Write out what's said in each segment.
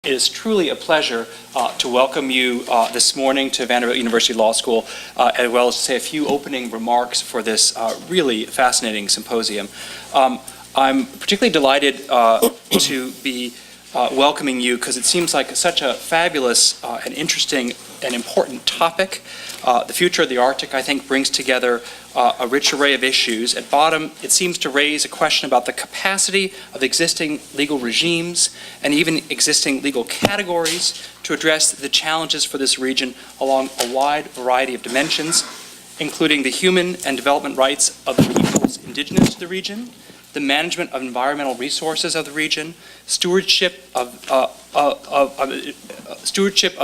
It is truly a pleasure to welcome you this morning to Vanderbilt University Law School, as well as to say a few opening remarks for this really fascinating symposium. I'm particularly delighted to be welcoming you because it seems like such a fabulous and interesting and important topic. The future of the Arctic, I think, brings together a rich array of issues. At bottom, it seems to raise a question about the capacity of existing legal regimes and even existing legal categories to address the challenges for this region along a wide variety of dimensions, including the human and development rights of the peoples indigenous to the region, the management of environmental resources of the region, stewardship of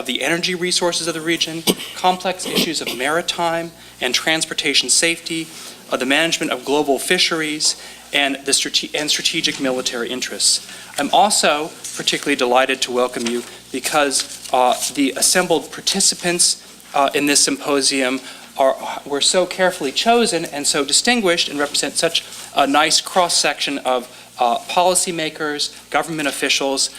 the energy resources of the region, complex issues of maritime and transportation safety, the management of global fisheries, and strategic military interests. I'm also particularly delighted to welcome you because the assembled participants in this symposium were so carefully chosen and so distinguished and represent such a nice cross-section of policymakers, government officials,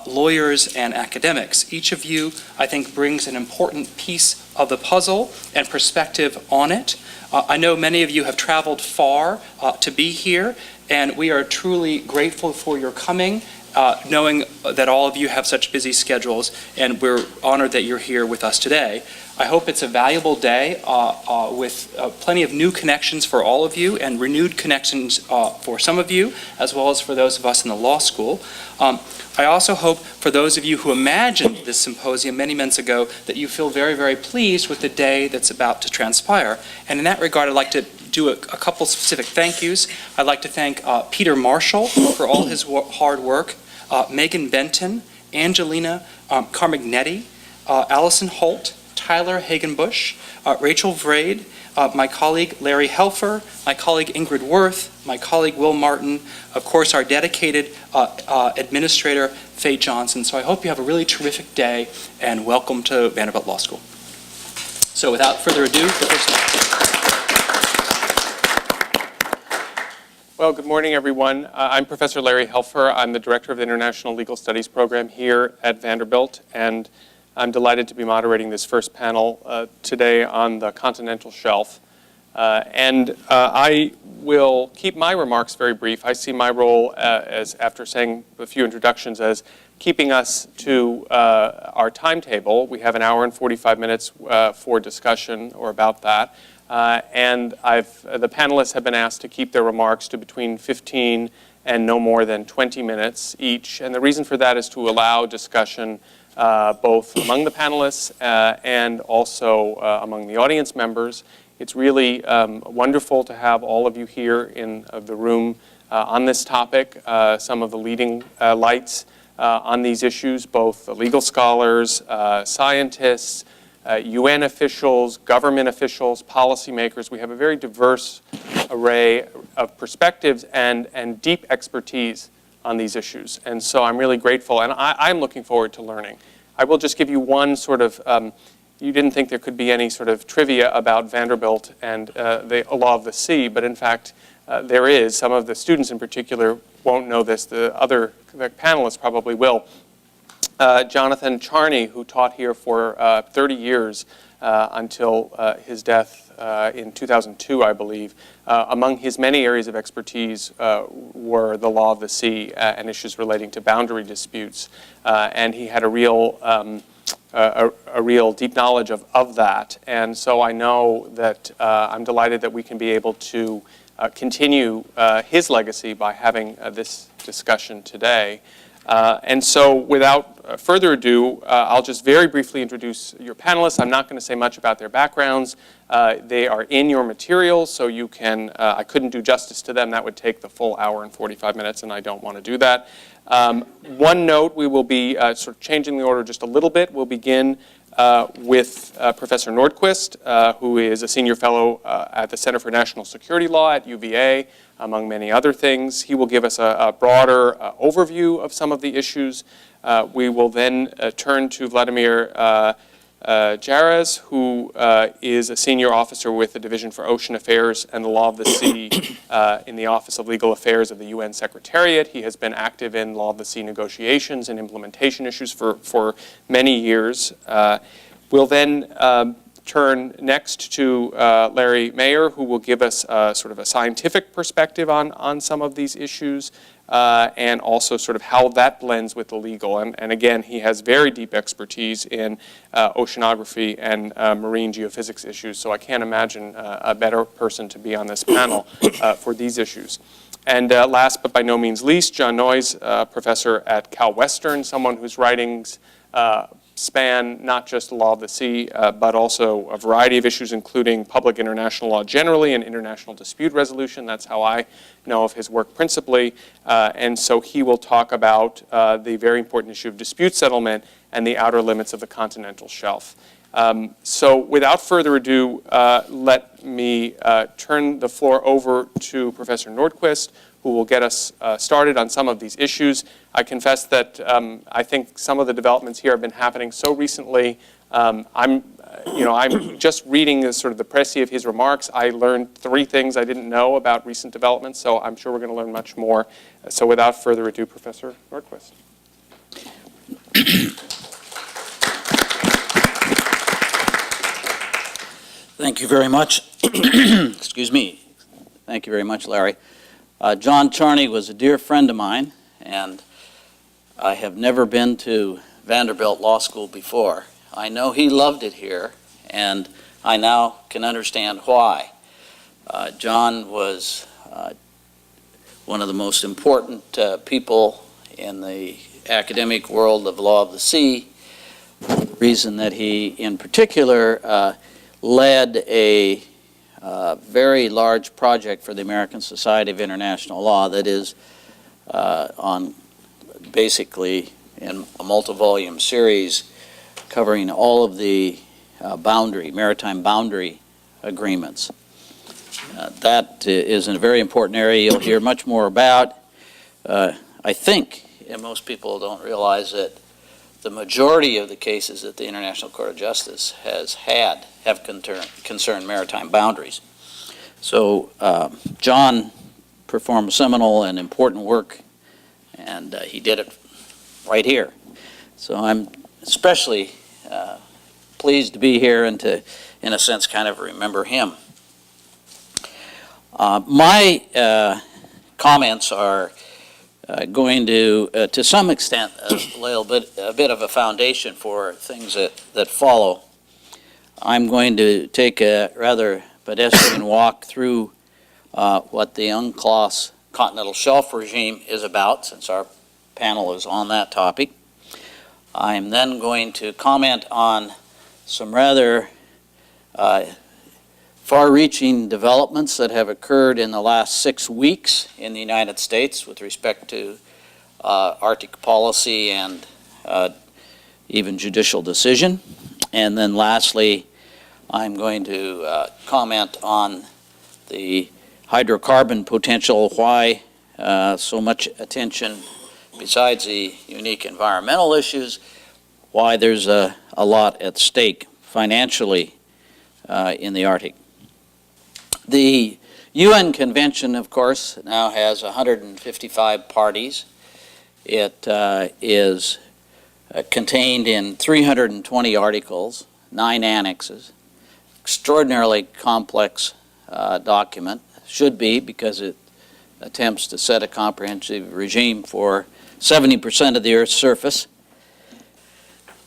lawyers, and academics. Each of you, I think, brings an important piece of the puzzle and perspective on it. I know many of you have traveled far to be here, and we are truly grateful for your coming, knowing that all of you have such busy schedules, and we're honored that you're here with us today. I hope it's a valuable day with plenty of new connections for all of you and renewed connections for some of you, as well as for those of us in the law school. I also hope for those of you who imagined this symposium many months ago that you feel very, very pleased with the day that's about to transpire. And in that regard, I'd like to do a couple specific thank yous. I'd like to thank Peter Marshall for all his hard work, Megan Benton, Angelina Carmagnetti, Allison Holt, Tyler Hagenbush, Rachel Vrade, my colleague Larry Helfer, my colleague Ingrid Worth, my colleague Will Martin, of course our dedicated administrator Faye Johnson. So I hope you have a really terrific day and welcome to Vanderbilt Law School. So without further ado, the first. Well, good morning, everyone. I'm Professor Larry Helfer. I'm the Director of the International Legal Studies Program here at Vanderbilt, and I'm delighted to be moderating this first panel today on the Continental Shelf. I will keep my remarks very brief. I see my role as, after saying a few introductions, as keeping us to our timetable. We have an hour and 45 minutes for discussion or about that. And the panelists have been asked to keep their remarks to between 15 and no more than 20 minutes each. And the reason for that is to allow discussion both among the panelists and also among the audience members. It's really wonderful to have all of you here in the room on this topic, some of the leading lights on these issues, both legal scholars, scientists, UN officials, government officials, policymakers. We have a very diverse array of perspectives and deep expertise on these issues. And so I'm really grateful, and I'm looking forward to learning. I will just give you one sort of, you didn't think there could be any sort of trivia about Vanderbilt and the law of the sea, but in fact there is. Some of the students in particular won't know this. The panelists probably will. Jonathan Charney, who taught here for 30 years until his death in 2002, I believe. Among his many areas of expertise were the law of the sea and issues relating to boundary disputes. And he had a real deep knowledge of that. And so I know that I'm delighted that we can be able to continue his legacy by having this discussion today. And so without further ado, I'll just very briefly introduce your panelists. I'm not going to say much about their backgrounds. They are in your materials, so you can, I couldn't do justice to them. That would take the full hour and 45 minutes, and I don't want to do that. One note, we will be sort of changing the order just a little bit. We'll begin with Professor Nordquist, who is a senior fellow at the Center for National Security Law at UVA, among many other things. He will give us a broader overview of some of the issues. We will then turn to Vladimir Jarez, who is a senior officer with the Division for Ocean Affairs and the Law of the Sea in the Office of Legal Affairs of the UN Secretariat. He has been active in Law of the Sea negotiations and implementation issues for many years. We'll then turn next to Larry Mayer, who will give us sort of a scientific perspective on some of these issues, and also sort of how that blends with the legal. And again, he has very deep expertise in oceanography and marine geophysics issues, so I can't imagine a better person to be on this panel for these issues. And last but by no means least, John Noyes, professor at Cal Western, someone whose writings span not just the law of the sea, but also a variety of issues, including public international law generally and international dispute resolution. That's how I know of his work principally. And so he will talk about the very important issue of dispute settlement and the outer limits of the continental shelf. So without further ado, let me turn the floor over to Professor Nordquist, who will get us started on some of these issues. I confess that I think some of the developments here have been happening so recently. I'm just reading sort of the précis of his remarks. I learned 3 things I didn't know about recent developments, so I'm sure we're going to learn much more. So without further ado, Professor Nordquist. Thank you very much. Excuse me. Thank you very much, Larry. John Charney was a dear friend of mine, and I have never been to Vanderbilt Law School before. I know he loved it here, and I now can understand why. John was one of the most important people in the academic world of law of the sea. The reason that he, in particular, led a very large project for the American Society of International Law that is on basically in a multi-volume series covering all of the maritime boundary agreements. That is a very important area you'll hear much more about. I think, and most people don't realize that the majority of the cases that the International Court of Justice have concerned maritime boundaries. So John performed seminal and important work, and he did it right here. So I'm especially pleased to be here and to, in a sense, kind of remember him. My comments are going to some extent, a bit of a foundation for things that follow. I'm going to take a rather pedestrian walk through what the UNCLOS continental shelf regime is about, since our panel is on that topic. I'm then going to comment on some rather far-reaching developments that have occurred in the last 6 weeks in the United States with respect to Arctic policy and even judicial decision. And then lastly, I'm going to comment on the hydrocarbon potential, why so much attention besides the unique environmental issues, why there's a lot at stake financially in the Arctic. The UN Convention, of course, now has 155 parties. It is contained in 320 articles, 9 annexes. Extraordinarily complex document, should be, because it attempts to set a comprehensive regime for 70% of the Earth's surface.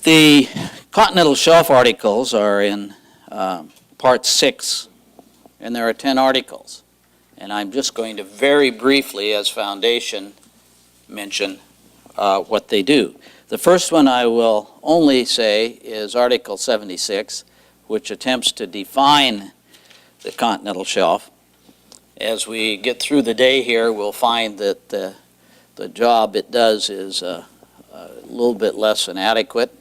The continental shelf articles are in part 6, and there are 10 articles. And I'm just going to very briefly, as foundation, mention what they do. The first one I will only say is Article 76, which attempts to define the continental shelf. As we get through the day here, we'll find that the job it does is a little bit less than adequate.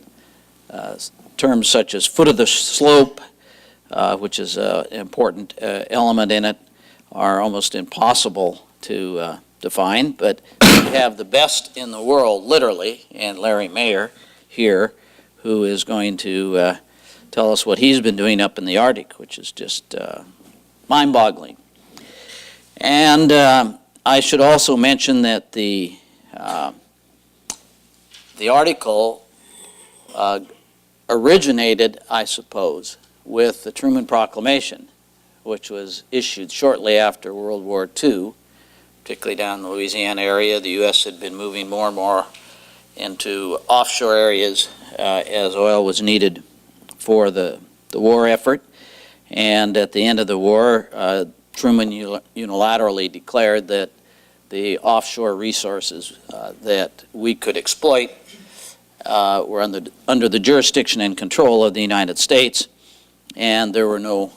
Terms such as foot of the slope, which is an important element in it, are almost impossible to define. But we have the best in the world, literally, and Larry Mayer here, who is going to tell us what he's been doing up in the Arctic, which is just mind-boggling. And I should also mention that the article originated, I suppose, with the Truman Proclamation, which was issued shortly after World War II, particularly down in the Louisiana area. The U.S. had been moving more and more into offshore areas as oil was needed for the war effort. And at the end of the war, Truman unilaterally declared that the offshore resources that we could exploit were under the jurisdiction and control of the United States, and there were no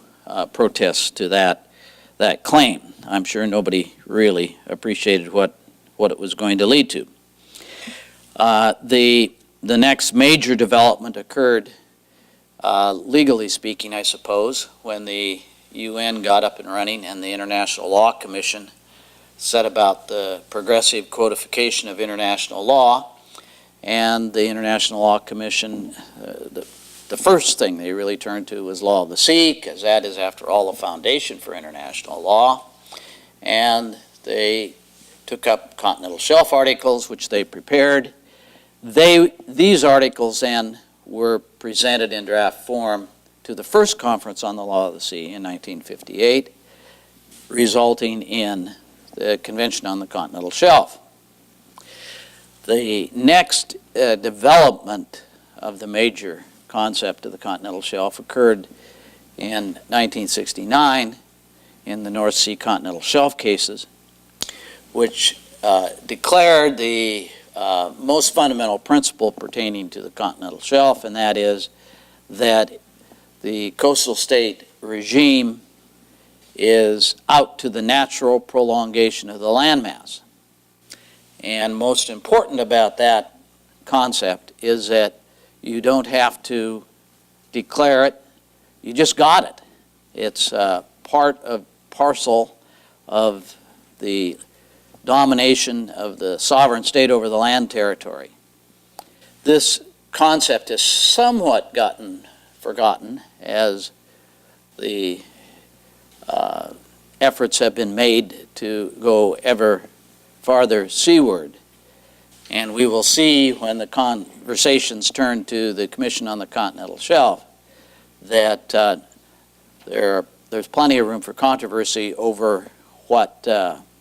protests to that claim. I'm sure nobody really appreciated what it was going to lead to. The next major development occurred, legally speaking, I suppose, when the UN got up and running and the International Law Commission set about the progressive codification of international law. And the International Law Commission, the first thing they really turned to was law of the sea, because that is, after all, the foundation for international law. And they took up continental shelf articles, which they prepared. These articles then were presented in draft form to the first conference on the law of the sea in 1958, resulting in the Convention on the Continental Shelf. The next development of the major concept of the continental shelf occurred in 1969 in the North Sea continental shelf cases, which declared the most fundamental principle pertaining to the continental shelf, and that is that the coastal state regime is out to the natural prolongation of the landmass. And most important about that concept is that you don't have to declare it, you just got it. It's parcel of the domination of the sovereign state over the land territory. This concept has somewhat gotten forgotten as the efforts have been made to go ever farther seaward. And we will see when the conversations turn to the Commission on the Continental Shelf that there's plenty of room for controversy over what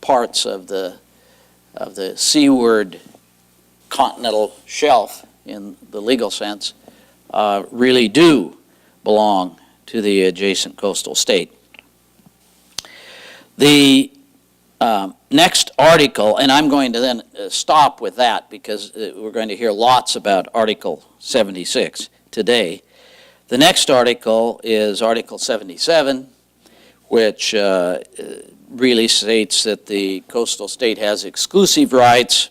parts of the seaward continental shelf, in the legal sense, really do belong to the adjacent coastal state. The next article, and I'm going to then stop with that because we're going to hear lots about Article 76 today. The next article is Article 77, which really states that the coastal state has exclusive rights,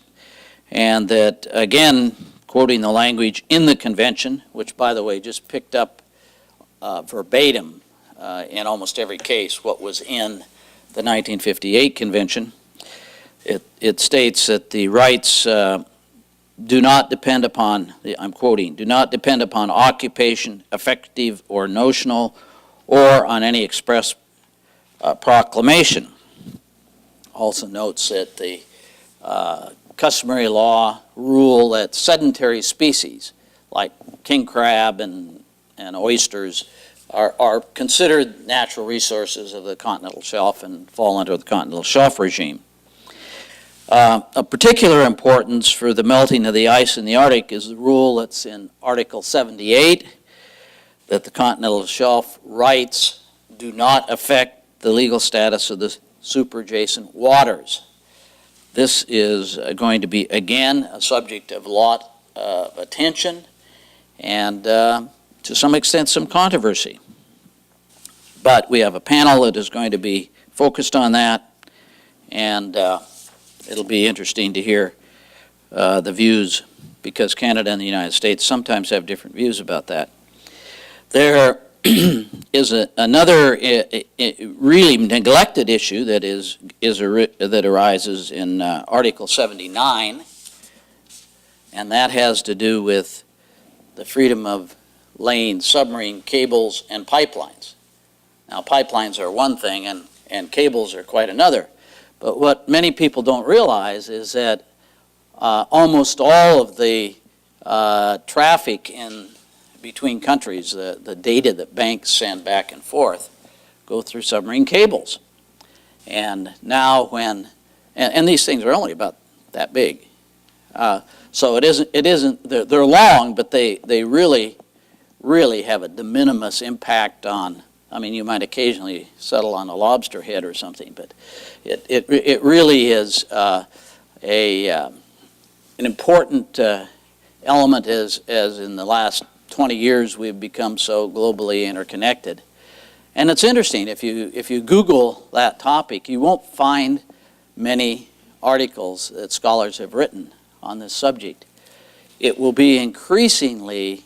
and that, again, quoting the language in the convention, which, by the way, just picked up verbatim in almost every case what was in the 1958 convention. It states that the rights do not depend upon, I'm quoting, do not depend upon occupation, effective or notional, or on any express proclamation. Also notes that the customary law rule that sedentary species like king crab and oysters are considered natural resources of the continental shelf and fall under the continental shelf regime. Of particular importance for the melting of the ice in the Arctic is the rule that's in Article 78, that the continental shelf rights do not affect the legal status of the superadjacent waters. This is going to be, again, a subject of a lot of attention and, to some extent, some controversy. But we have a panel that is going to be focused on that, and it'll be interesting to hear the views, because Canada and the United States sometimes have different views about that. There is another really neglected issue that arises in Article 79, and that has to do with the freedom of laying submarine cables and pipelines. Now, pipelines are one thing and cables are quite another. But what many people don't realize is that almost all of the traffic between countries, the data that banks send back and forth, go through submarine cables. And now and these things are only about that big. So they're long, but they really have a de minimis impact on, I mean, you might occasionally settle on a lobster head or something, but it really is an important element as in the last 20 years we've become so globally interconnected. And it's interesting, if you Google that topic, you won't find many articles that scholars have written on this subject. It will be increasingly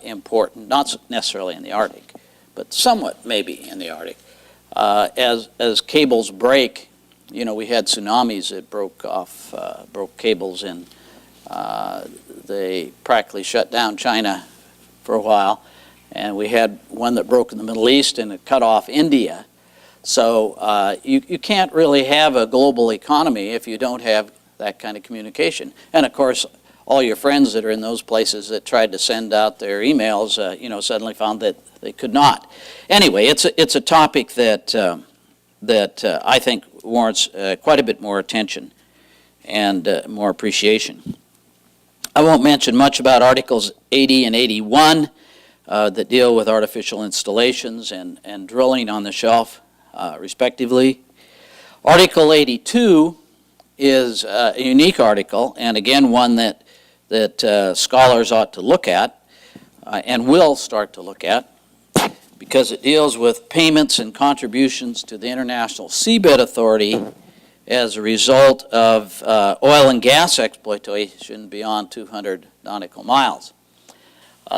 important, not necessarily in the Arctic, but somewhat maybe in the Arctic. As cables break, you know, we had tsunamis that broke cables and they practically shut down China for a while. And we had one that broke in the Middle East and it cut off India. So you can't really have a global economy if you don't have that kind of communication. And of course, all your friends that are in those places that tried to send out their emails, you know, suddenly found that they could not. Anyway, it's a topic that I think warrants quite a bit more attention and more appreciation. I won't mention much about Articles 80 and 81 that deal with artificial installations and drilling on the shelf, respectively. Article 82 is a unique article, and again, one that scholars ought to look at and will start to look at, because it deals with payments and contributions to the International Seabed Authority as a result of oil and gas exploitation beyond 200 nautical miles.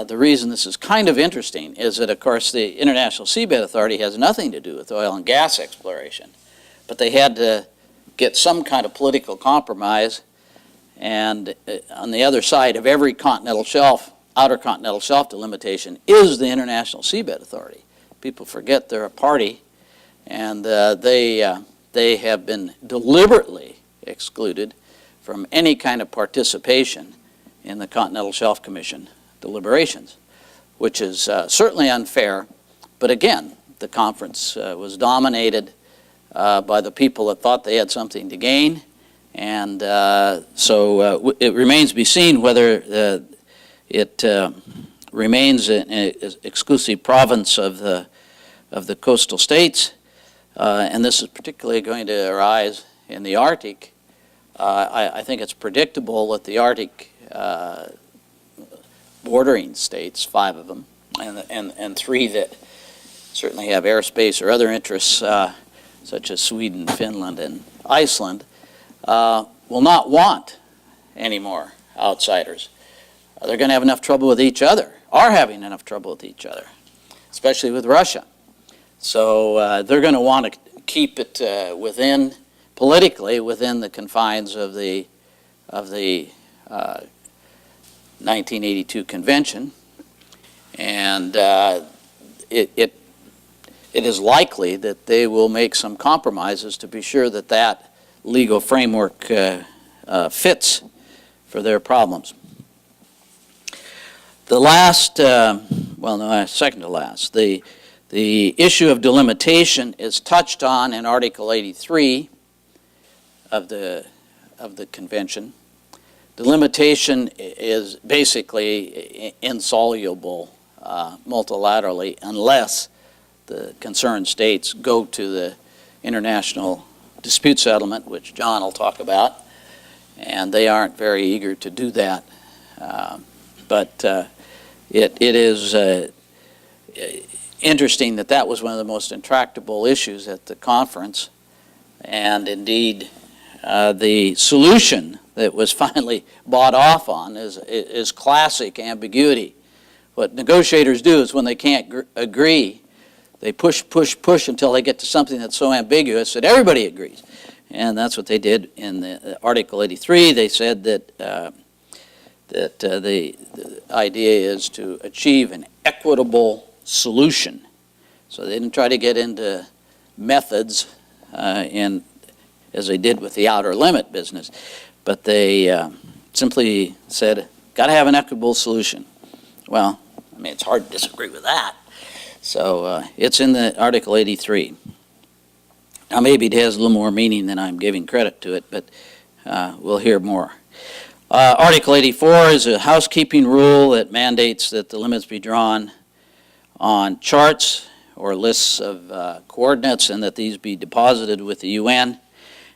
The reason this is kind of interesting is that, of course, the International Seabed Authority has nothing to do with oil and gas exploration, but they had to get some kind of political compromise, and on the other side of every continental shelf, outer continental shelf delimitation, is the International Seabed Authority. People forget they're a party, and they have been deliberately excluded from any kind of participation in the Continental Shelf Commission deliberations, which is certainly unfair. But again, the conference was dominated by the people that thought they had something to gain, and so it remains to be seen whether it remains an exclusive province of the coastal states, and this is particularly going to arise in the Arctic. I think it's predictable that the Arctic bordering states, 5 of them, and 3 that certainly have airspace or other interests, such as Sweden, Finland, and Iceland, will not want any more outsiders. They're going to have enough trouble with each other, are having enough trouble with each other, especially with Russia. So they're going to want to keep it politically within the confines of the 1982 convention, and it is likely that they will make some compromises to be sure that that legal framework fits for their problems. The last, second to last, the issue of delimitation is touched on in Article 83 of the convention. Delimitation is basically insoluble multilaterally unless the concerned states go to the International Dispute Settlement, which John will talk about, and they aren't very eager to do that. But it is interesting that was one of the most intractable issues at the conference, and indeed the solution that was finally bought off on is classic ambiguity. What negotiators do is when they can't agree, they push until they get to something that's so ambiguous that everybody agrees. And that's what they did in the Article 83. They said that the idea is to achieve an equitable solution. So they didn't try to get into methods as they did with the outer limit business, but they simply said, got to have an equitable solution. Well, I mean, it's hard to disagree with that. So it's in the Article 83. Now, maybe it has a little more meaning than I'm giving credit to it, but we'll hear more. Article 84 is a housekeeping rule that mandates that the limits be drawn on charts or lists of coordinates, and that these be deposited with the UN.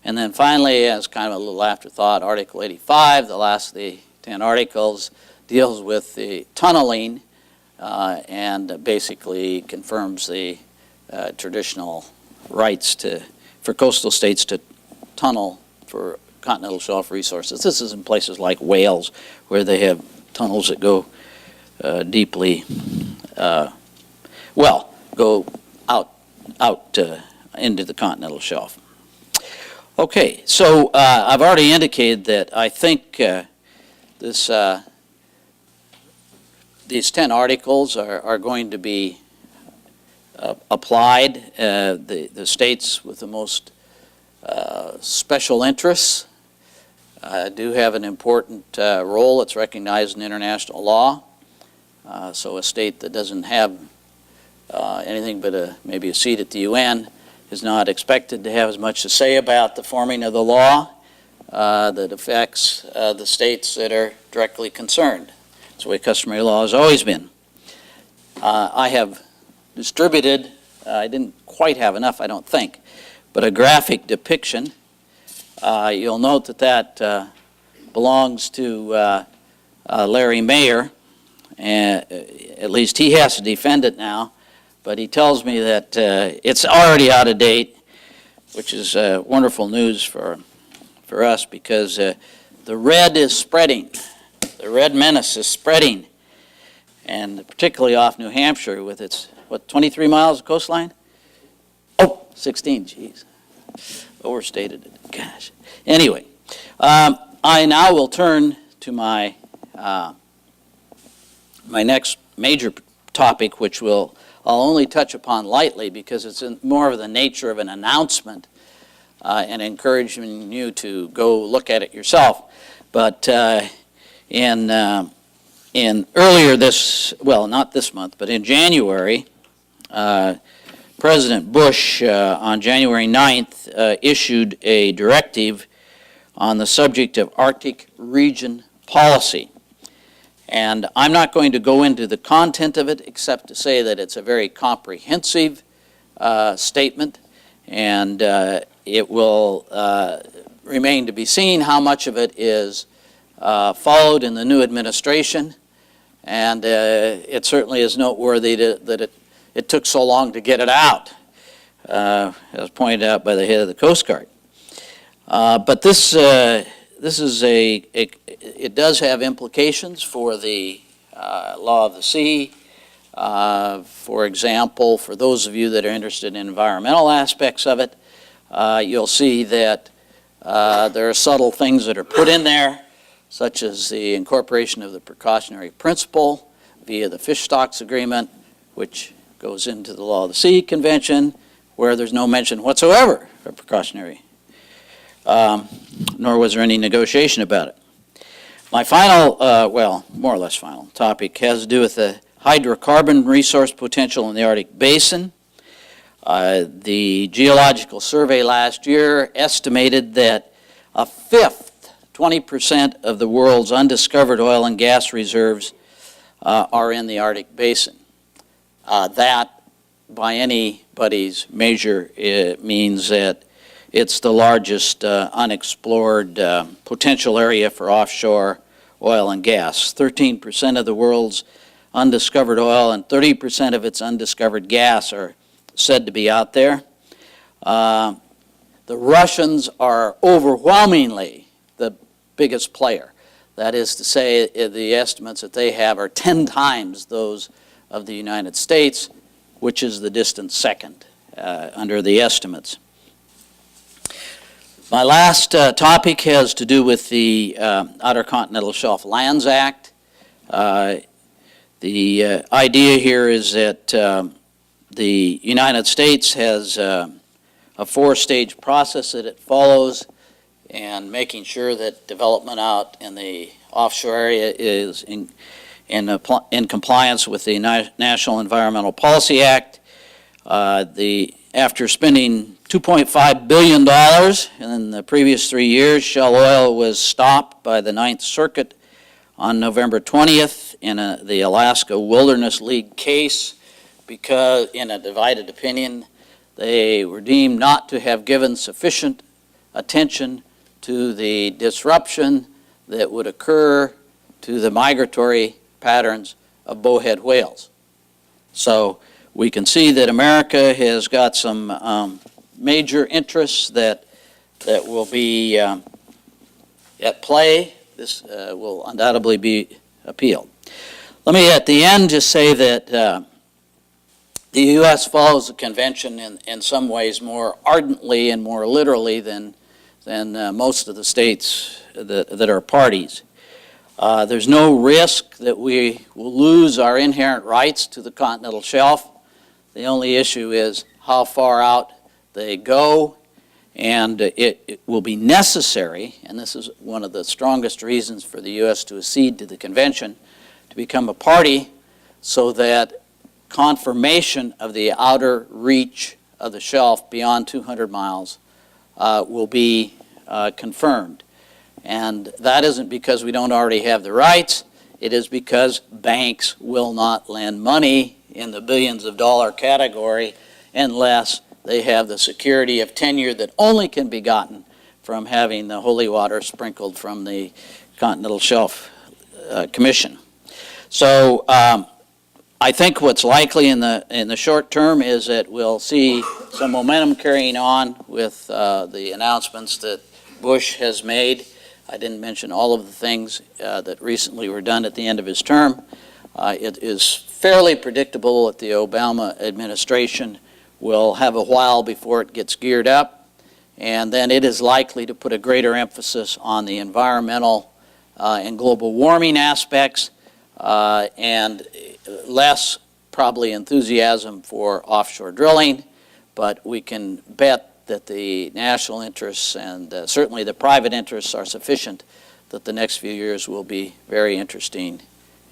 And then finally, as kind of a little afterthought, Article 85, the last of the 10 articles, deals with the tunneling and basically confirms the traditional rights for coastal states to tunnel for continental shelf resources. This is in places like Wales, where they have tunnels that go deeply, go out into the continental shelf. Okay, so I've already indicated that I think these 10 articles are going to be applied. The states with the most special interests do have an important role. It's recognized in international law. So a state that doesn't have anything but maybe a seat at the UN is not expected to have as much to say about the forming of the law that affects the states that are directly concerned. That's the way customary law has always been. I have distributed, I didn't quite have enough, I don't think, but a graphic depiction. You'll note that belongs to Larry Mayer, and at least he has to defend it now. But he tells me that it's already out of date, which is wonderful news for us, because the red is spreading. The red menace is spreading, and particularly off New Hampshire with its, 23 miles of coastline? Oh, 16, geez. Overstated it, gosh. Anyway, I now will turn to my next major topic, which I'll only touch upon lightly because it's more of the nature of an announcement and encouraging you to go look at it yourself. But in earlier not this month, but in January, President Bush on January 9th issued a directive on the subject of Arctic region policy. And I'm not going to go into the content of it except to say that it's a very comprehensive statement, and it will remain to be seen how much of it is followed in the new administration, and it certainly is noteworthy that it took so long to get it out, as pointed out by the head of the Coast Guard. But this is it does have implications for the law of the sea. For example, for those of you that are interested in environmental aspects of it, you'll see that there are subtle things that are put in there, such as the incorporation of the precautionary principle via the fish stocks agreement, which goes into the law of the sea convention, where there's no mention whatsoever of precautionary, nor was there any negotiation about it. My final, more or less final topic has to do with the hydrocarbon resource potential in the Arctic Basin. The Geological Survey last year estimated that a fifth, 20% of the world's undiscovered oil and gas reserves are in the Arctic Basin. That, by anybody's measure, it means that it's the largest unexplored potential area for offshore oil and gas. 13% of the world's undiscovered oil and 30% of its undiscovered gas are said to be out there. The Russians are overwhelmingly the biggest player. That is to say, the estimates that they have are 10 times those of the United States, which is the distant second under the estimates. My last topic has to do with the Outer Continental Shelf Lands Act. The The idea here is that the United States has a four-stage process that it follows, and making sure that development out in the offshore area is in compliance with the National Environmental Policy Act. After spending $2.5 billion in the previous 3 years, Shell Oil was stopped by the Ninth Circuit on November 20th in the Alaska Wilderness League case because, in a divided opinion, they were deemed not to have given sufficient attention to the disruption that would occur to the migratory patterns of bowhead whales. So we can see that America has got some major interests that will be at play. This will undoubtedly be appealed. Let me at the end just say that the U.S. follows the convention in some ways more ardently and more literally than most of the states that are parties. There's no risk that we will lose our inherent rights to the continental shelf. The only issue is how far out they go, and it will be necessary, and this is one of the strongest reasons for the U.S. to accede to the convention, to become a party so that confirmation of the outer reach of the shelf beyond 200 miles will be confirmed. And that isn't because we don't already have the rights. It is because banks will not lend money in the billions of dollar category unless they have the security of tenure that only can be gotten from having the holy water sprinkled from the Continental Shelf Commission. So I think what's likely in the short term is that we'll see some momentum carrying on with the announcements that Bush has made. I didn't mention all of the things that recently were done at the end of his term. It is fairly predictable that the Obama administration will have a while before it gets geared up, and then it is likely to put a greater emphasis on the environmental and global warming aspects and less probably enthusiasm for offshore drilling, but we can bet that the national interests and certainly the private interests are sufficient that the next few years will be very interesting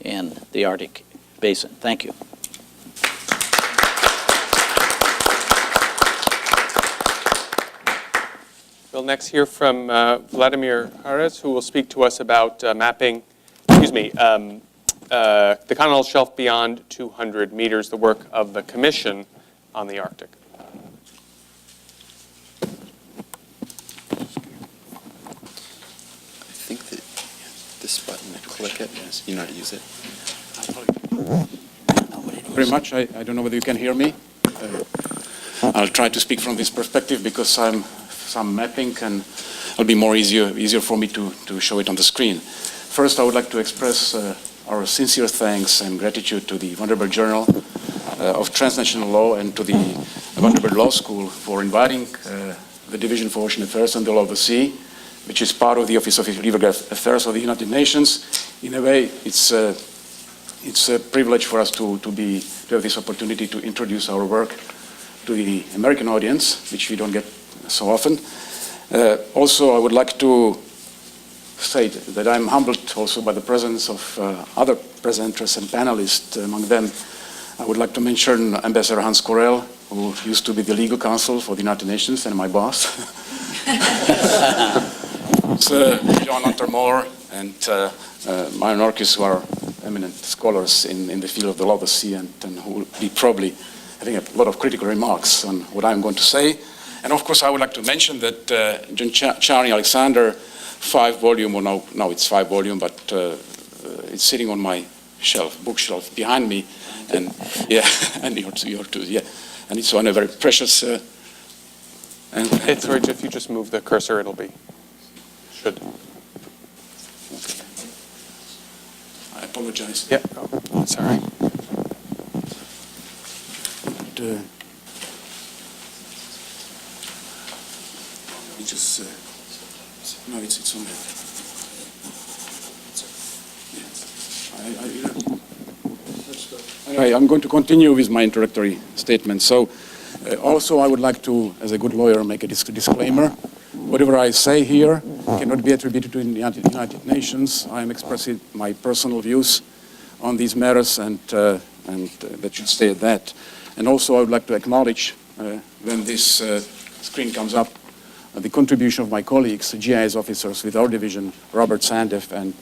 in the Arctic Basin. Thank you. We'll next hear from Vladimir, who will speak to us about mapping, the continental shelf beyond 200 meters, the work of the Commission on the Arctic. I think that this button, click it, yes, you know how to use it. Very much. I don't know whether you can hear me. I'll try to speak from this perspective because I'm some mapping and it'll be more easier for me to show it on the screen. First, I would like to express our sincere thanks and gratitude to the Vanderbilt Journal of Transnational Law and to the Vanderbilt Law School for inviting the Division for Ocean Affairs and the Law of the Sea, which is part of the Office of River Affairs of the United Nations. In a way, it's a privilege for us to have this opportunity to introduce our work to the American audience, which we don't get so often. Also, I would like to state that I'm humbled also by the presence of other presenters and panelists. Among them, I would like to mention Ambassador Hans Corell, who used to be the legal counsel for the United Nations and my boss. John Untermohr and Myron Nordquist, who are eminent scholars in the field of the law of the sea and who will be probably having a lot of critical remarks on what I'm going to say. And of course, I would like to mention that John Charney Alexander 5-volume, or now it's 5-volume, but it's sitting on my bookshelf behind me, and yeah, and yours too, yeah, and it's one a very precious. It's right. If you just move the cursor, it'll be should. Okay. I apologize. Yeah, that's all right. It just no, it's on there. Anyway, I'm going to continue with my introductory statement. So, also I would like to, as a good lawyer, make a disclaimer. Whatever I say here cannot be attributed to the United Nations. I am expressing my personal views on these matters, and that should stay at that. And also I would like to acknowledge, when this screen comes up, the contribution of my colleagues, GIS officers with our division, Robert Sandeff and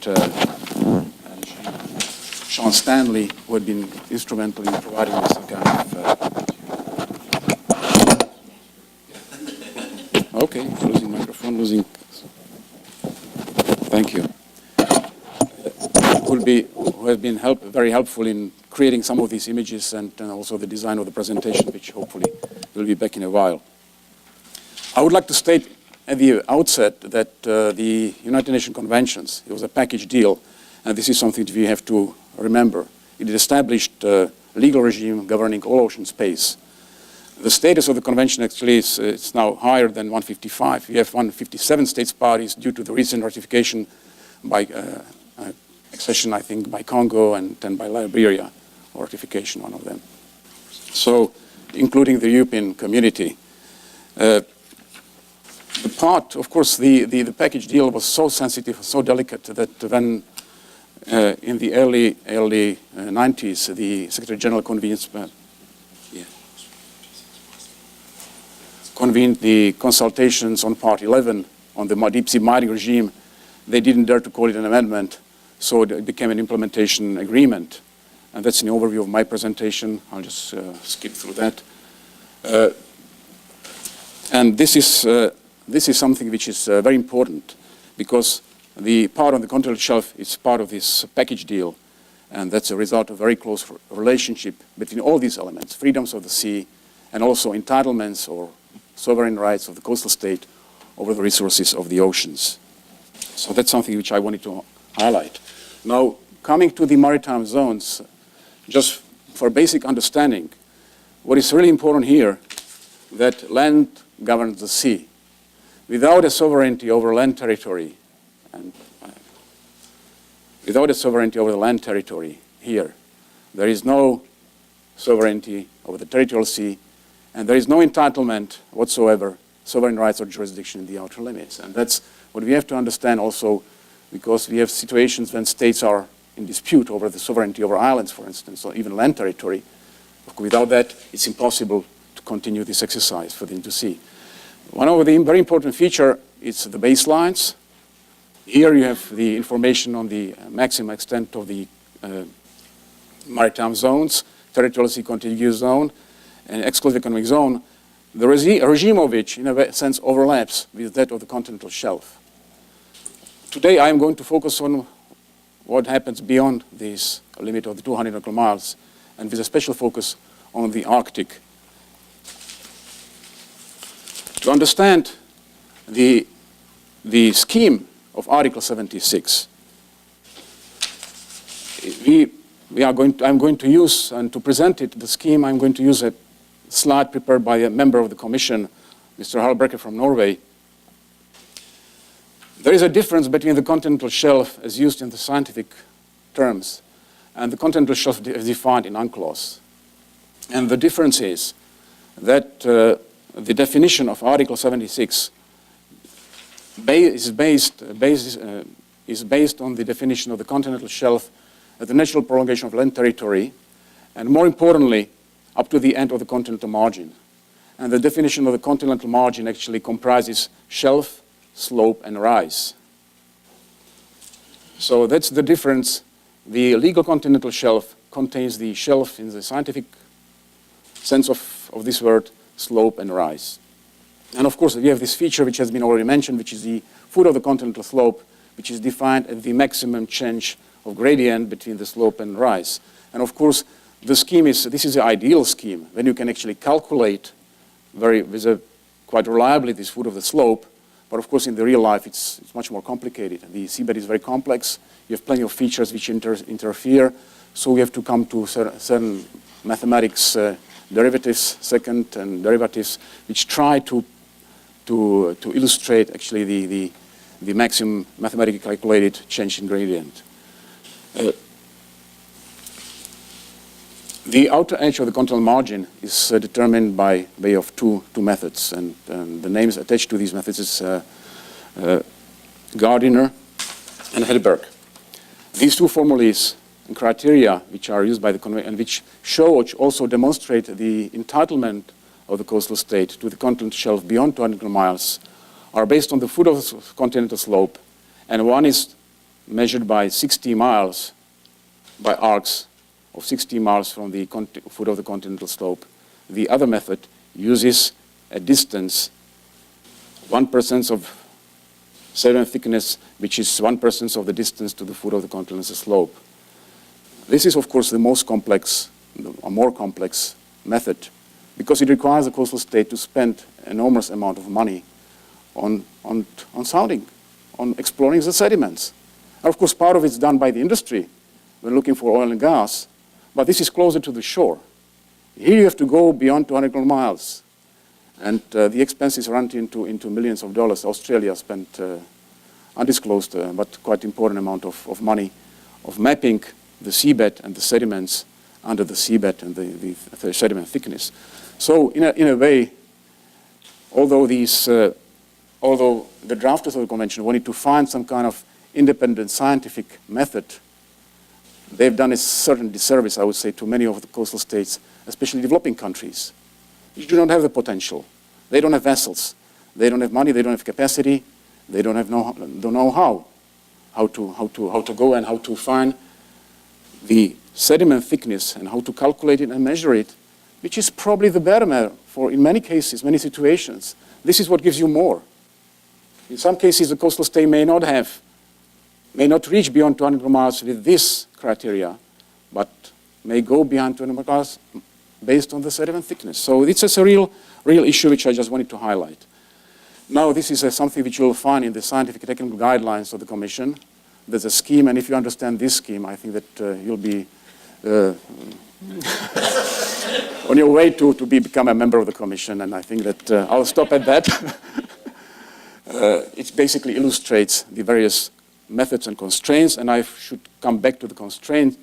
Sean Stanley, who had been instrumental in providing us some kind of... Okay, losing microphone, losing... Thank you. Who have been very helpful in creating some of these images and also the design of the presentation, which hopefully will be back in a while. I would like to state at the outset that the United Nations Conventions, it was a package deal, and this is something that we have to remember. It established a legal regime governing all ocean space. The status of the convention actually is it's now higher than 155. We have 157 states parties due to the recent ratification by accession, I think, by Congo and then by Liberia, or ratification, one of them. So, including the European community. The part, of course, the package deal was so sensitive, so delicate that when in the early 90s, the Secretary General convened the consultations on Part 11 on the deep sea mining regime. They didn't dare to call it an amendment, so it became an implementation agreement. And that's an overview of my presentation. I'll just skip through that. And this is something which is very important, because the part on the continental shelf is part of this package deal, and that's a result of a very close relationship between all these elements, freedoms of the sea, and also entitlements or sovereign rights of the coastal state over the resources of the oceans. So that's something which I wanted to highlight. Now, coming to the maritime zones, just for basic understanding, what is really important here, that land governs the sea. Without a sovereignty over land territory, and without a sovereignty over the land territory here, there is no sovereignty over the territorial sea, and there is no entitlement whatsoever, sovereign rights or jurisdiction in the outer limits. And that's what we have to understand also, because we have situations when states are in dispute over the sovereignty over islands, for instance, or even land territory. Without that, it's impossible to continue this exercise for them to see. One of the very important feature is the baselines. Here you have the information on the maximum extent of the maritime zones, territorial sea contiguous zone, and exclusive economic zone, the regime of which, in a sense, overlaps with that of the continental shelf. Today, I am going to focus on what happens beyond this limit of the 200 nautical miles, and with a special focus on the Arctic. To understand the scheme of Article 76, I'm going to use, and to present it, the scheme, I'm going to use a slide prepared by a member of the Commission, Mr. Helfer from Norway. There is a difference between the continental shelf as used in the scientific terms and the continental shelf as defined in UNCLOS. And the difference is that the definition of Article 76 is based on the definition of the continental shelf as the natural prolongation of land territory, and more importantly, up to the end of the continental margin. And the definition of the continental margin actually comprises shelf, slope, and rise. So that's the difference. The legal continental shelf contains the shelf in the scientific sense of this word, slope and rise. And of course, we have this feature which has been already mentioned, which is the foot of the continental slope, which is defined as the maximum change of gradient between the slope and rise. And of course, this is the ideal scheme, when you can actually calculate quite reliably this foot of the slope. But of course, in the real life, it's much more complicated. The seabed is very complex. You have plenty of features which interfere. So we have to come to certain mathematics derivatives, second and derivatives, which try to illustrate actually the maximum mathematically calculated change in gradient. The outer edge of the continental margin is determined by way of two methods, and the names attached to these methods is Gardiner and Hedberg. These two formulas and criteria which are used by the convention and which also demonstrate the entitlement of the coastal state to the continental shelf beyond 200 miles are based on the foot of the continental slope, and one is measured by 60 miles by arcs of 60 miles from the foot of the continental slope. The other method uses a distance, 1% of sediment thickness, which is 1% of the distance to the foot of the continental slope. This is, of course, the most complex, a more complex method, because it requires the coastal state to spend an enormous amount of money on sounding, on exploring the sediments. And of course, part of it's done by the industry. We're looking for oil and gas, but this is closer to the shore. Here you have to go beyond 200 miles, and the expenses run into millions of dollars. Australia spent undisclosed but quite important amount of money of mapping the seabed and the sediments under the seabed and the sediment thickness. So in a way, although the drafters of the convention wanted to find some kind of independent scientific method, they've done a certain disservice, I would say, to many of the coastal states, especially developing countries, which do not have the potential. They don't have vessels. They don't have money. They don't have capacity. They don't know how to go and how to find the sediment thickness and how to calculate it and measure it, which is probably the barometer for, in many cases, many situations. This is what gives you more. In some cases, the coastal state may not reach beyond 200 miles with this criteria, but may go beyond 200 miles based on the sediment thickness. So it's just a real issue which I just wanted to highlight. Now, this is something which you'll find in the scientific and technical guidelines of the Commission. There's a scheme, and if you understand this scheme, I think that you'll be on your way to become a member of the Commission, and I think that I'll stop at that. It basically illustrates the various methods and constraints, and I should come back to the constraint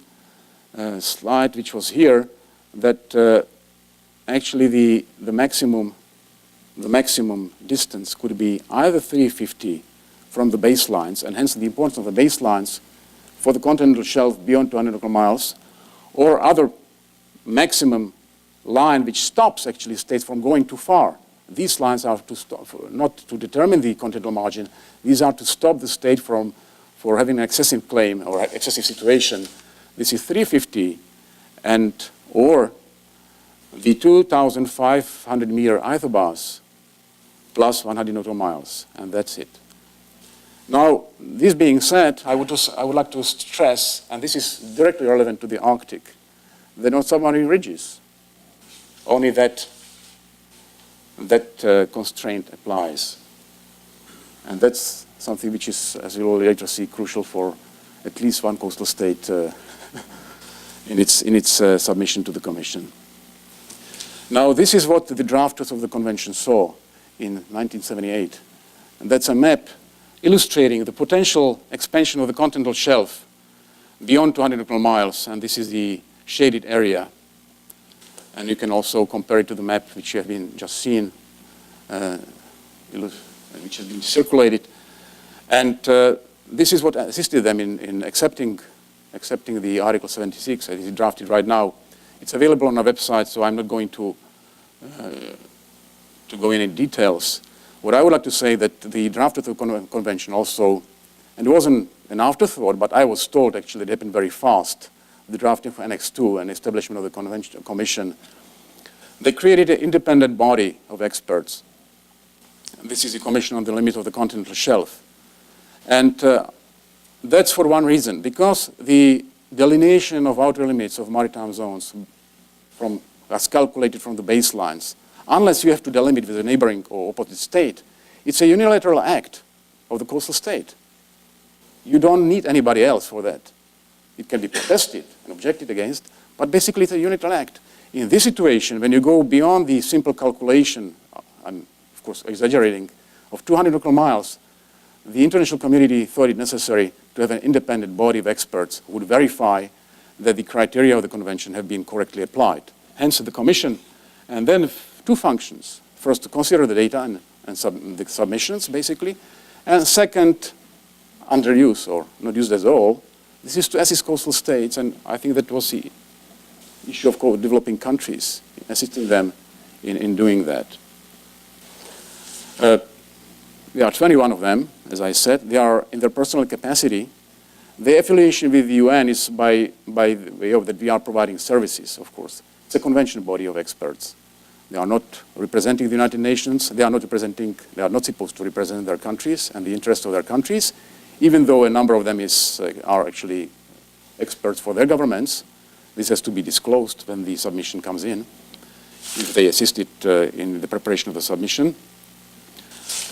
slide, which was here, that actually the maximum distance could be either 350 from the baselines, and hence the importance of the baselines for the continental shelf beyond 200 miles, or other maximum line which stops actually states from going too far. These lines are to stop, not to determine the continental margin. These are to stop the state for having an excessive claim or excessive situation. This is 350 or the 2,500 meter isobars plus 100 nautical miles, and that's it. Now, this being said, I would like to stress, and this is directly relevant to the Arctic, there are not submarine ridges. Only that constraint applies. And that's something which is, as you will later see, crucial for at least one coastal state in its submission to the Commission. Now, this is what the drafters of the Convention saw in 1978. And that's a map illustrating the potential expansion of the continental shelf beyond 200 nautical miles, and this is the shaded area. And you can also compare it to the map which you have been just seen, which has been circulated. And this is what assisted them in accepting the Article 76 as it is drafted right now. It's available on our website, so I'm not going to go into details. What I would like to say that the draft of the convention also, and it wasn't an afterthought, but I was told actually it happened very fast, the drafting for Annex 2 and establishment of the commission. They created an independent body of experts. And this is the Commission on the Limit of the Continental Shelf. And that's for one reason, because the delineation of outer limits of maritime zones as calculated from the baselines, unless you have to delimit with a neighboring or opposite state, it's a unilateral act of the coastal state. You don't need anybody else for that. It can be protested and objected against, but basically it's a unilateral act. In this situation, when you go beyond the simple calculation, I'm of course exaggerating, of 200 nautical miles, the international community thought it necessary to have an independent body of experts who would verify that the criteria of the convention have been correctly applied. Hence the Commission, and then two functions. First, to consider the data and the submissions, basically, and second, under use or not used at all, this is to assist coastal states, and I think that was the issue of developing countries, assisting them in doing that. There are 21 of them, as I said. They are in their personal capacity. The affiliation with the UN is by the way of that we are providing services, of course. It's a convention body of experts. They are not representing the United Nations. They are not supposed to represent their countries and the interests of their countries, even though a number of them are actually experts for their governments. This has to be disclosed when the submission comes in, if they assisted in the preparation of the submission.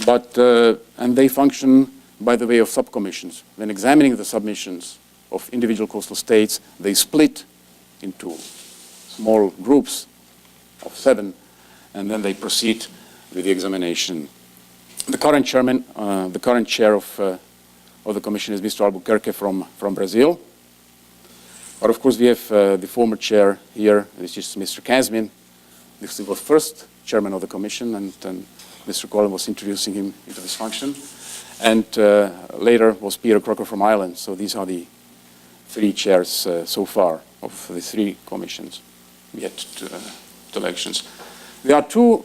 And they function by the way of subcommissions. When examining the submissions of individual coastal states, they split into small groups of 7, and then they proceed with the examination. The current chairman, the current chair of the commission is Mr. Albuquerque from Brazil. But of course we have the former chair here, which is Mr. Kazmin. This was the first chairman of the commission, and Mr. Collin was introducing him into this function. And later was Peter Crocker from Ireland. So these are the 3 chairs so far of the 3 commissions yet to elections. There are 2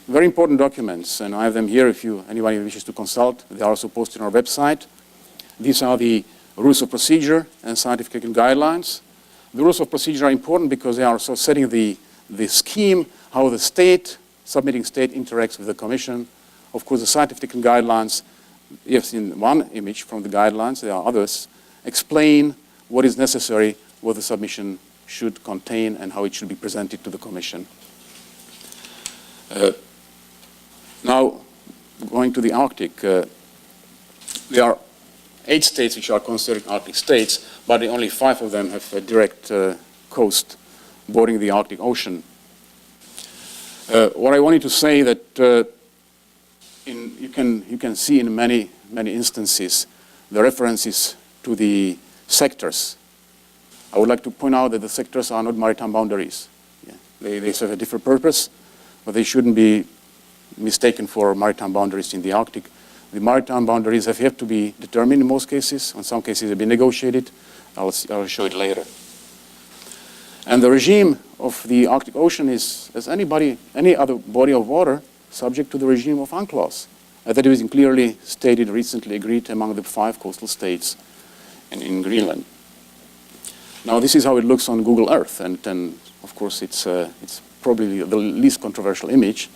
very important documents, and I have them here if anybody wishes to consult. They are also posted on our website. These are the rules of procedure and scientific guidelines. The rules of procedure are important because they are also setting the scheme, how the submitting state interacts with the commission. Of course, the scientific guidelines, you have seen one image from the guidelines, there are others, explain what is necessary, what the submission should contain, and how it should be presented to the commission. Now, going to the Arctic, there are 8 states which are considered Arctic states, but only 5 of them have a direct coast bordering the Arctic Ocean. What I wanted to say that you can see in many instances the references to the sectors. I would like to point out that the sectors are not maritime boundaries. Yeah. They serve a different purpose, but they shouldn't be mistaken for maritime boundaries in the Arctic. The maritime boundaries have yet to be determined in most cases. In some cases, they've been negotiated. I'll show it later. And the regime of the Arctic Ocean is, as any other body of water, subject to the regime of UNCLOS. That is clearly stated, recently agreed among the 5 coastal states in Greenland. Now, this is how it looks on Google Earth, and of course, it's probably the least controversial image.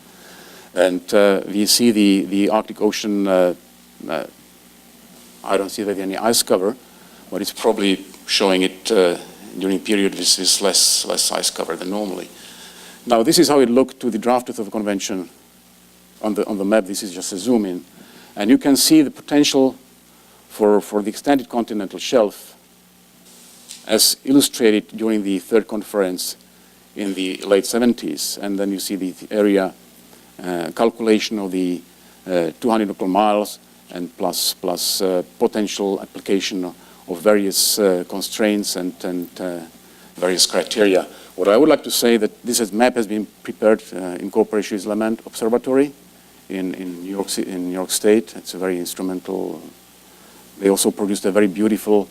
And we see the Arctic Ocean. I don't see that any ice cover, but it's probably showing it during a period with this less ice cover than normally. Now, this is how it looked to the drafted of the convention on the map. This is just a zoom in, and you can see the potential for the extended continental shelf as illustrated during the 3rd conference in the late 70s. And then you see the area calculation of the 200 nautical miles and plus potential application of various constraints and various criteria. What I would like to say that this map has been prepared in cooperation with Lament Observatory in New York State. It's a very instrumental. They also produced a very beautiful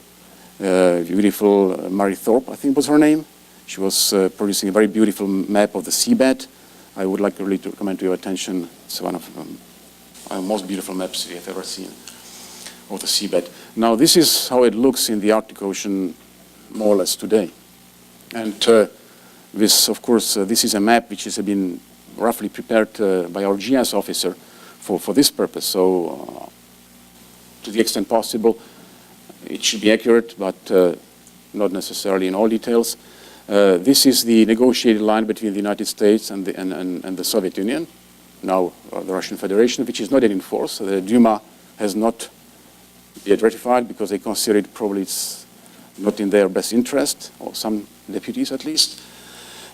Mary Thorpe, I think was her name. She was producing a very beautiful map of the seabed. I would like really to recommend to your attention. It's one of the most beautiful maps we have ever seen of the seabed. Now, this is how it looks in the Arctic Ocean, more or less today. And this, of course, this is a map which has been roughly prepared by our GIS officer for this purpose. So, to the extent possible, it should be accurate, but not necessarily in all details. This is the negotiated line between the United States and the Soviet Union, now the Russian Federation, which is not yet in force. The Duma has not yet ratified because they consider it probably it's not in their best interest, or some deputies at least.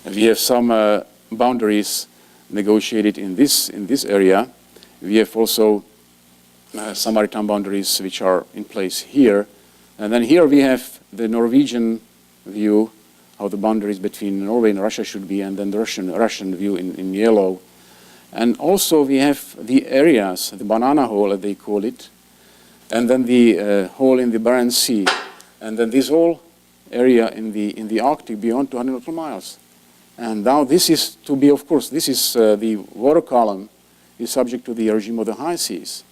And we have some boundaries negotiated in this area. We have also some maritime boundaries which are in place here. And then here we have the Norwegian view, how the boundaries between Norway and Russia should be, and then the Russian view in yellow. And also we have the areas, the banana hole, as they call it, and then the hole in the Barents Sea, and then this whole area in the Arctic beyond 200 nautical miles. And now this is to be, of course, this is the water column is subject to the regime of the high seas.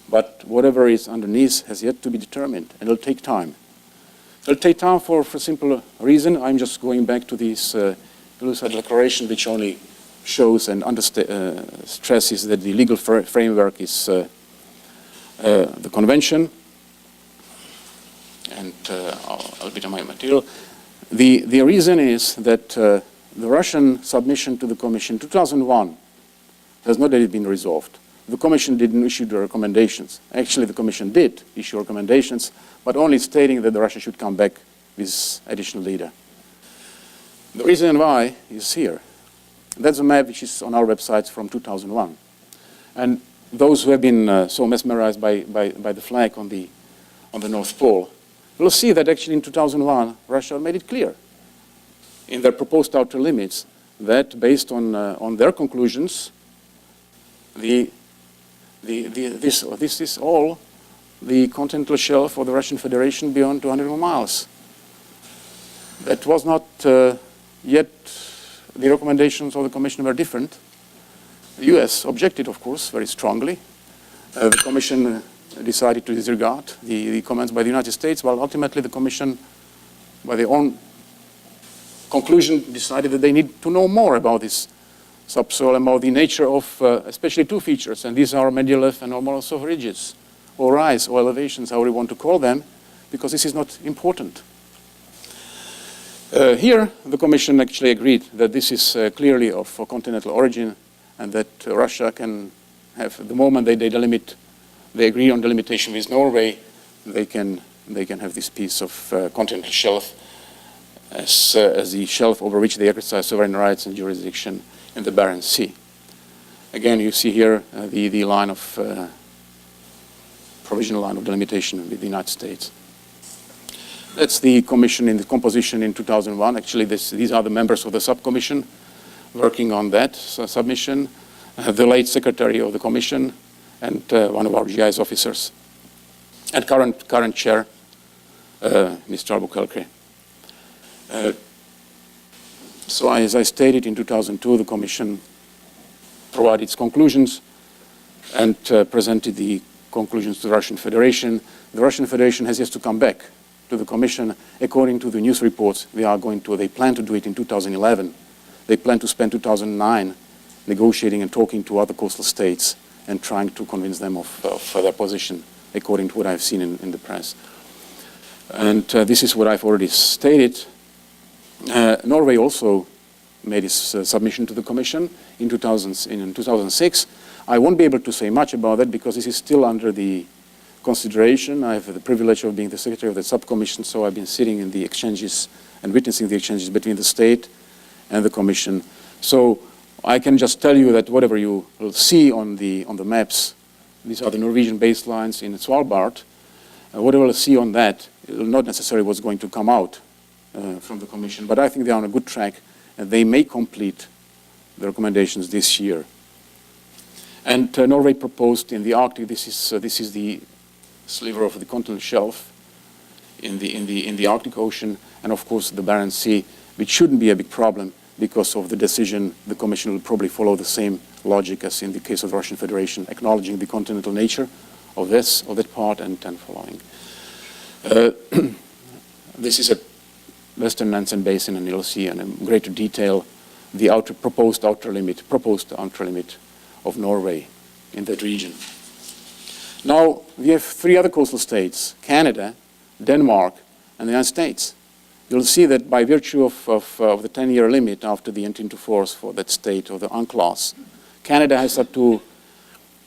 But whatever is underneath has yet to be determined, and it'll take time. It'll take time for a simple reason. I'm just going back to this Illustrated Declaration, which only shows and stresses that the legal framework is the convention. And I'll be to my material. The reason is that the Russian submission to the Commission in 2001 has not yet been resolved. The Commission didn't issue the recommendations. Actually, the Commission did issue recommendations, but only stating that Russia should come back with additional data. The reason why is here. That's a map which is on our website from 2001. And those who have been so mesmerized by the flag on the North Pole will see that actually in 2001, Russia made it clear in their proposed outer limits that based on their conclusions, this is all the continental shelf of the Russian Federation beyond 200 miles. That was not yet, the recommendations of the Commission were different. The US objected, of course, very strongly. The Commission decided to disregard the comments by the United States, while ultimately the Commission, by their own conclusion, decided that they need to know more about this subsoil, about the nature of especially two features, and these are medial and also ridges, or rise, or elevations, however you want to call them, because this is not important. Here, the Commission actually agreed that this is clearly of continental origin, and that Russia can have, the moment they delimit, they agree on the limitation with Norway, they can have this piece of continental shelf as the shelf over which they exercise sovereign rights and jurisdiction in the Barents Sea. Again, you see here the line of provisional line of delimitation with the United States. That's the Commission in the composition in 2001. Actually, these are the members of the subcommission working on that submission, the late secretary of the Commission, and one of our GIS officers, and current chair, Mr. Albuquerque. So as I stated, in 2002, the Commission provided its conclusions and presented the conclusions to the Russian Federation. The Russian Federation has yet to come back to the Commission. According to the news reports, they plan to do it in 2011. They plan to spend 2009 negotiating and talking to other coastal states and trying to convince them of their position, according to what I've seen in the press. And this is what I've already stated. Norway also made its submission to the Commission in 2006. I won't be able to say much about that because this is still under the consideration. I have the privilege of being the secretary of the subcommission, so I've been sitting in the exchanges and witnessing the exchanges between the state and the Commission. So I can just tell you that whatever you will see on the maps, these are the Norwegian baselines in Svalbard, whatever you'll see on that, it will not necessarily what's going to come out from the Commission, but I think they are on a good track and they may complete the recommendations this year. And Norway proposed in the Arctic, this is the sliver of the continental shelf in the Arctic Ocean, and of course the Barents Sea, which shouldn't be a big problem because of the decision. The Commission will probably follow the same logic as in the case of the Russian Federation, acknowledging the continental nature of that part and following. This is a Western Nansen Basin, and you'll see in greater detail the proposed outer limit of Norway in that region. Now, we have three other coastal states, Canada, Denmark, and the United States. You'll see that by virtue of the 10-year limit after the entry into force for that state of the UNCLOS, Canada has up to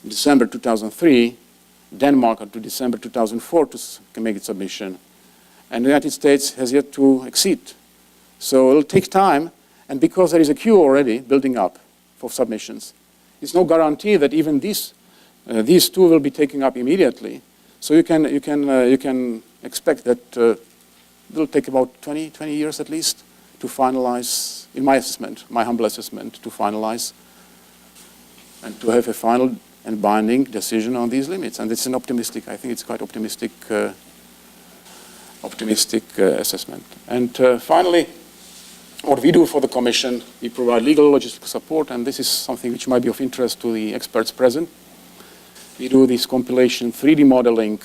December 2003, Denmark up to December 2004 to make its submission, and the United States has yet to exceed. So it'll take time, and because there is a queue already building up for submissions, it's no guarantee that even these two will be taken up immediately. So you can expect that will take about 20 years at least to finalize, in my assessment, my humble assessment, to finalize and to have a final and binding decision on these limits. And it's an optimistic, I think it's quite optimistic assessment. And finally, what we do for the Commission, we provide legal logistical support, and this is something which might be of interest to the experts present. We do this compilation, 3D modeling,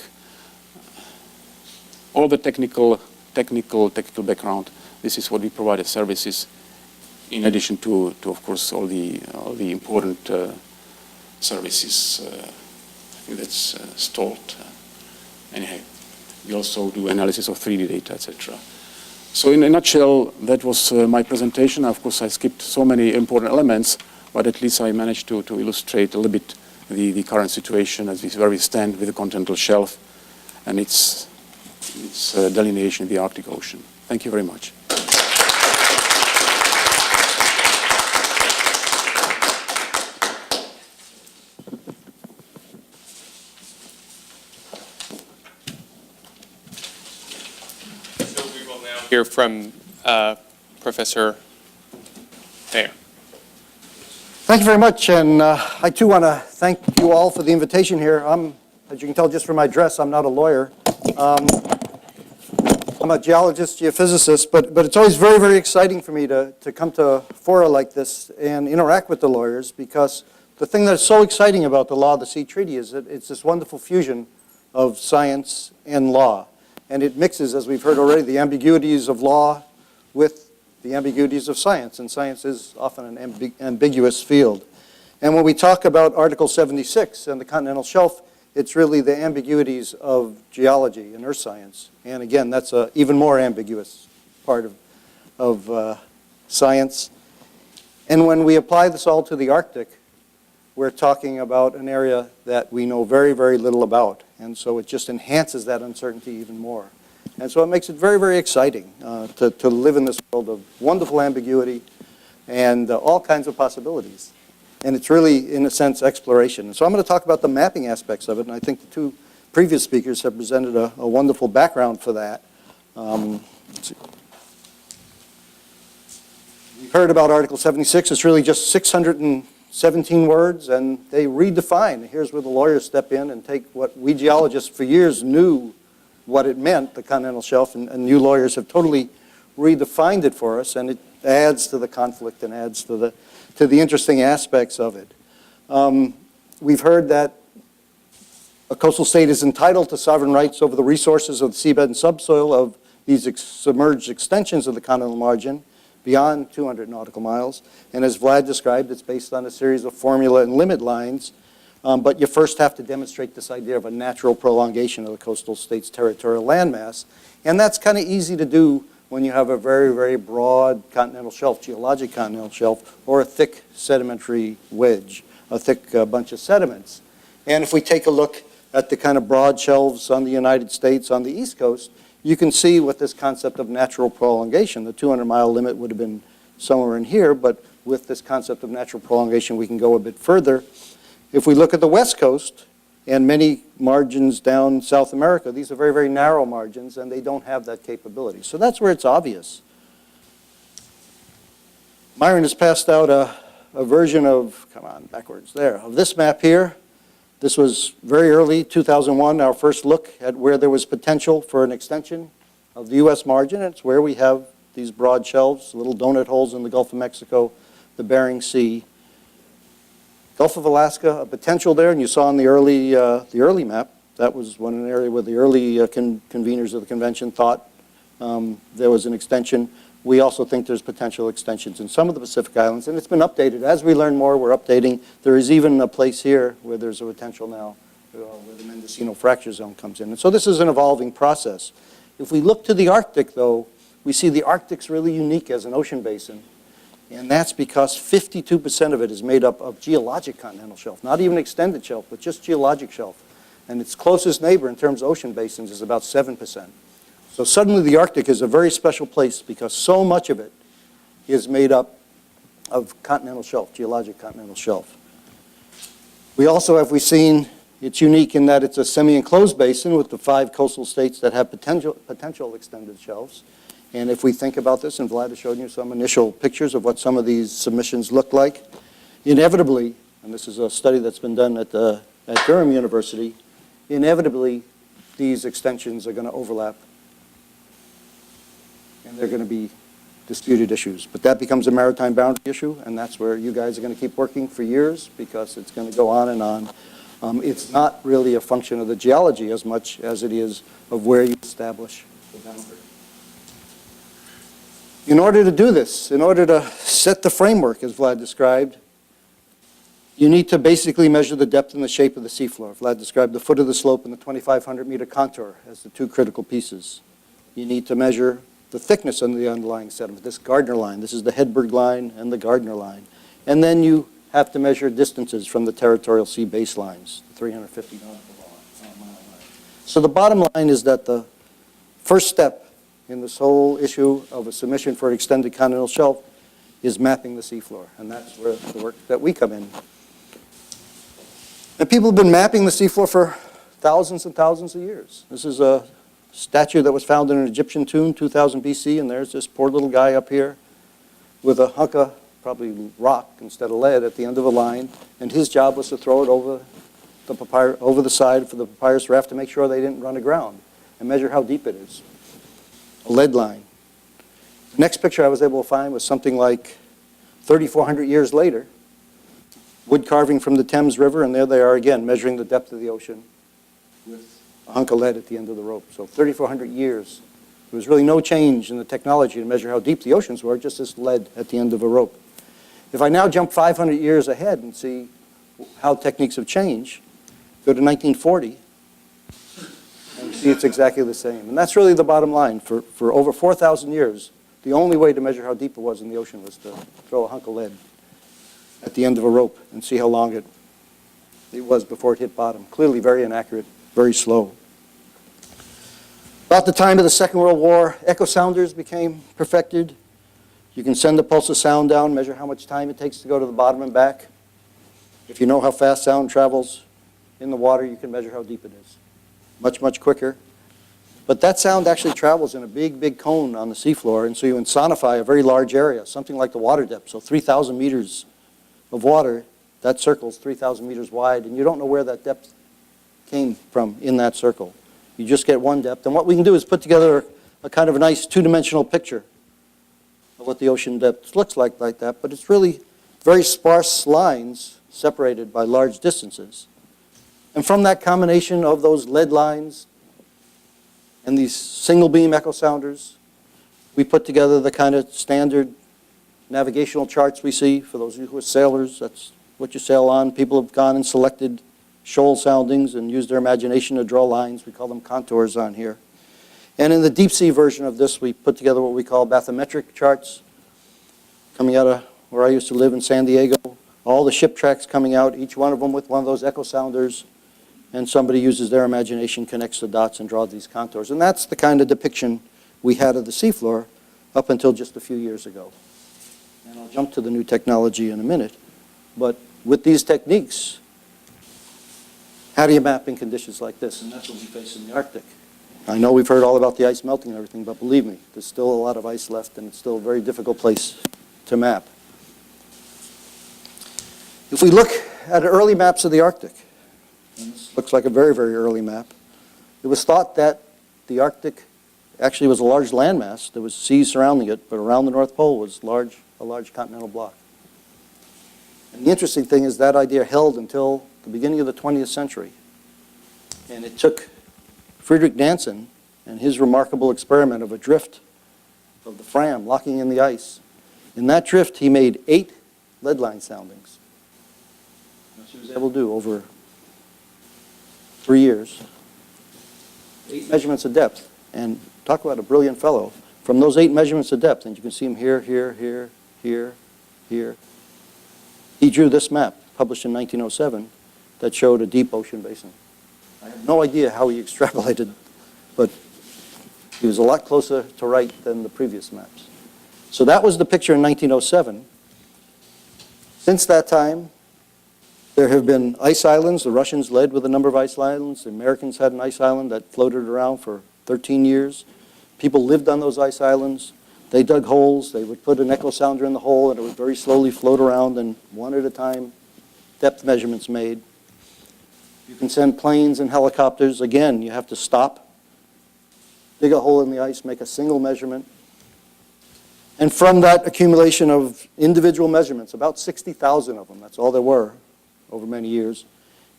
all the technical background. This is what we provide as services, in addition to of course, all the important services. I think that's stalled. Anyhow, we also do analysis of 3D data, etc. So in a nutshell, that was my presentation. Of course, I skipped so many important elements, but at least I managed to illustrate a little bit the current situation where we stand with the continental shelf and its delineation in the Arctic Ocean. Thank you very much. Hear from Professor Mayer. Thank you very much, and I too want to thank you all for the invitation here. As you can tell just from my dress, I'm not a lawyer. I'm a geologist, geophysicist, but it's always very, very exciting for me to come to fora like this and interact with the lawyers, because the thing that's so exciting about the Law of the Sea Treaty is that it's this wonderful fusion of science and law. And it mixes, as we've heard already, the ambiguities of law with the ambiguities of science. And science is often an ambiguous field. And when we talk about Article 76 and the continental shelf, it's really the ambiguities of geology and earth science. And again, that's an even more ambiguous part of science. And when we apply this all to the Arctic, we're talking about an area that we know very, very little about. And so it just enhances that uncertainty even more. And so it makes it very, very exciting to live in this world of wonderful ambiguity and all kinds of possibilities. And it's really, in a sense, exploration. And so I'm going to talk about the mapping aspects of it, and I think the two previous speakers have presented a wonderful background for that. We've heard about Article 76. It's really just 617 words, and they redefine. Here's where the lawyers step in and take what we geologists for years knew what it meant, the continental shelf, and new lawyers have totally redefined it for us, and it adds to the conflict and adds to the interesting aspects of it. We've heard that a coastal state is entitled to sovereign rights over the resources of the seabed and subsoil of these submerged extensions of the continental margin beyond 200 nautical miles. And as Vlad described, it's based on a series of formula and limit lines. But you first have to demonstrate this idea of a natural prolongation of the coastal state's territorial landmass. And that's kind of easy to do when you have a very, very broad continental shelf, geologic continental shelf, or a thick sedimentary wedge, a thick bunch of sediments. And if we take a look at the kind of broad shelves on the United States on the East Coast, you can see what this concept of natural prolongation, the 200-mile limit would have been somewhere in here, but with this concept of natural prolongation, we can go a bit further. If we look at the West Coast and many margins down South America, these are very, very narrow margins, and they don't have that capability. So that's where it's obvious. Myron has passed out a version of, come on, backwards there, of this map here. This was very early, 2001, our first look at where there was potential for an extension of the U.S. margin. It's where we have these broad shelves, little donut holes in the Gulf of Mexico, the Bering Sea. Gulf of Alaska, a potential there, and you saw in the early map, that was an area where the early conveners of the convention thought there was an extension. We also think there's potential extensions in some of the Pacific Islands, and it's been updated. As we learn more, we're updating. There is even a place here where there's a potential now where the Mendocino Fracture Zone comes in. And so this is an evolving process. If we look to the Arctic, though, we see the Arctic's really unique as an ocean basin. And that's because 52% of it is made up of geologic continental shelf, not even extended shelf, but just geologic shelf. And its closest neighbor in terms of ocean basins is about 7%. So suddenly the Arctic is a very special place because so much of it is made up of continental shelf, geologic continental shelf. We also, have we seen, It's unique in that it's a semi-enclosed basin with the 5 coastal states that have potential extended shelves. And if we think about this, and Vlad has shown you some initial pictures of what some of these submissions look like, inevitably, and this is a study that's been done at Durham University, inevitably these extensions are going to overlap. And they're going to be disputed issues. But that becomes a maritime boundary issue, and that's where you guys are going to keep working for years because it's going to go on and on. It's not really a function of the geology as much as it is of where you establish the boundary. In order to do this, in order to set the framework, as Vlad described, you need to basically measure the depth and the shape of the seafloor. Vlad described the foot of the slope and the 2,500-meter contour as the 2 critical pieces. You need to measure the thickness of the underlying sediment, this Gardner line. This is the Hedberg line and the Gardner line. And then you have to measure distances from the territorial sea baselines, the 350 nautical mile line. So the bottom line is that the first step in this whole issue of a submission for an extended continental shelf is mapping the seafloor, and that's where the work that we come in. And people have been mapping the seafloor for thousands and thousands of years. This is a statue that was found in an Egyptian tomb, 2000 BC, and there's this poor little guy up here with a hunk of probably rock instead of lead at the end of a line, and his job was to throw it over the side for the papyrus raft to make sure they didn't run aground and measure how deep it is. A lead line. The next picture I was able to find was something like 3,400 years later, wood carving from the Thames River, and there they are again, measuring the depth of the ocean with a hunk of lead at the end of the rope. So 3,400 years. There was really no change in the technology to measure how deep the oceans were, just this lead at the end of a rope. If I now jump 500 years ahead and see how techniques have changed, go to 1940, and see it's exactly the same. And that's really the bottom line. For over 4,000 years, the only way to measure how deep it was in the ocean was to throw a hunk of lead at the end of a rope and see how long it was before it hit bottom. Clearly very inaccurate, very slow. About the time of the Second World War, echo sounders became perfected. You can send a pulse of sound down, measure how much time it takes to go to the bottom and back. If you know how fast sound travels in the water, you can measure how deep it is. Much, much quicker. But that sound actually travels in a big, big cone on the seafloor, and so you insonify a very large area, something like the water depth. So 3,000 meters of water, that circle's 3,000 meters wide, and you don't know where that depth came from in that circle. You just get one depth. And what we can do is put together a kind of a nice two-dimensional picture of what the ocean depth looks like that, but it's really very sparse lines separated by large distances. And from that combination of those lead lines and these single beam echo sounders, we put together the kind of standard navigational charts we see. For those of you who are sailors, that's what you sail on. People have gone and selected shoal soundings and used their imagination to draw lines. We call them contours on here. And in the deep sea version of this, we put together what we call bathymetric charts coming out of where I used to live in San Diego. All the ship tracks coming out, each one of them with one of those echo sounders, and somebody uses their imagination, connects the dots, and draws these contours. And that's the kind of depiction we had of the seafloor up until just a few years ago. And I'll jump to the new technology in a minute. But with these techniques, how do you map in conditions like this? And that's what we face in the Arctic. I know we've heard all about the ice melting and everything, but believe me, there's still a lot of ice left, and it's still a very difficult place to map. If we look at early maps of the Arctic, and this looks like a very, very early map, it was thought that the Arctic actually was a large landmass. There was seas surrounding it, but around the North Pole was a large continental block. And the interesting thing is that idea held until the beginning of the 20th century. And it took Friedrich Nansen and his remarkable experiment of a drift of the Fram locking in the ice. In that drift, he made 8 lead line soundings. That's what he was able to do over 3 years. 8 measurements of depth. And talk about a brilliant fellow. From those 8 measurements of depth, and you can see him here, here, here, he drew this map, published in 1907, that showed a deep ocean basin. I have no idea how he extrapolated, but he was a lot closer to right than the previous maps. So that was the picture in 1907. Since that time, There have been ice islands. The Russians led with a number of ice islands. The Americans had an ice island that floated around for 13 years. People lived on those ice islands. They dug holes. They would put an echo sounder in the hole, and it would very slowly float around, and one at a time, depth measurements made. You can send planes and helicopters. Again, you have to stop, dig a hole in the ice, make a single measurement. And from that accumulation of individual measurements, about 60,000 of them, that's all there were over many years,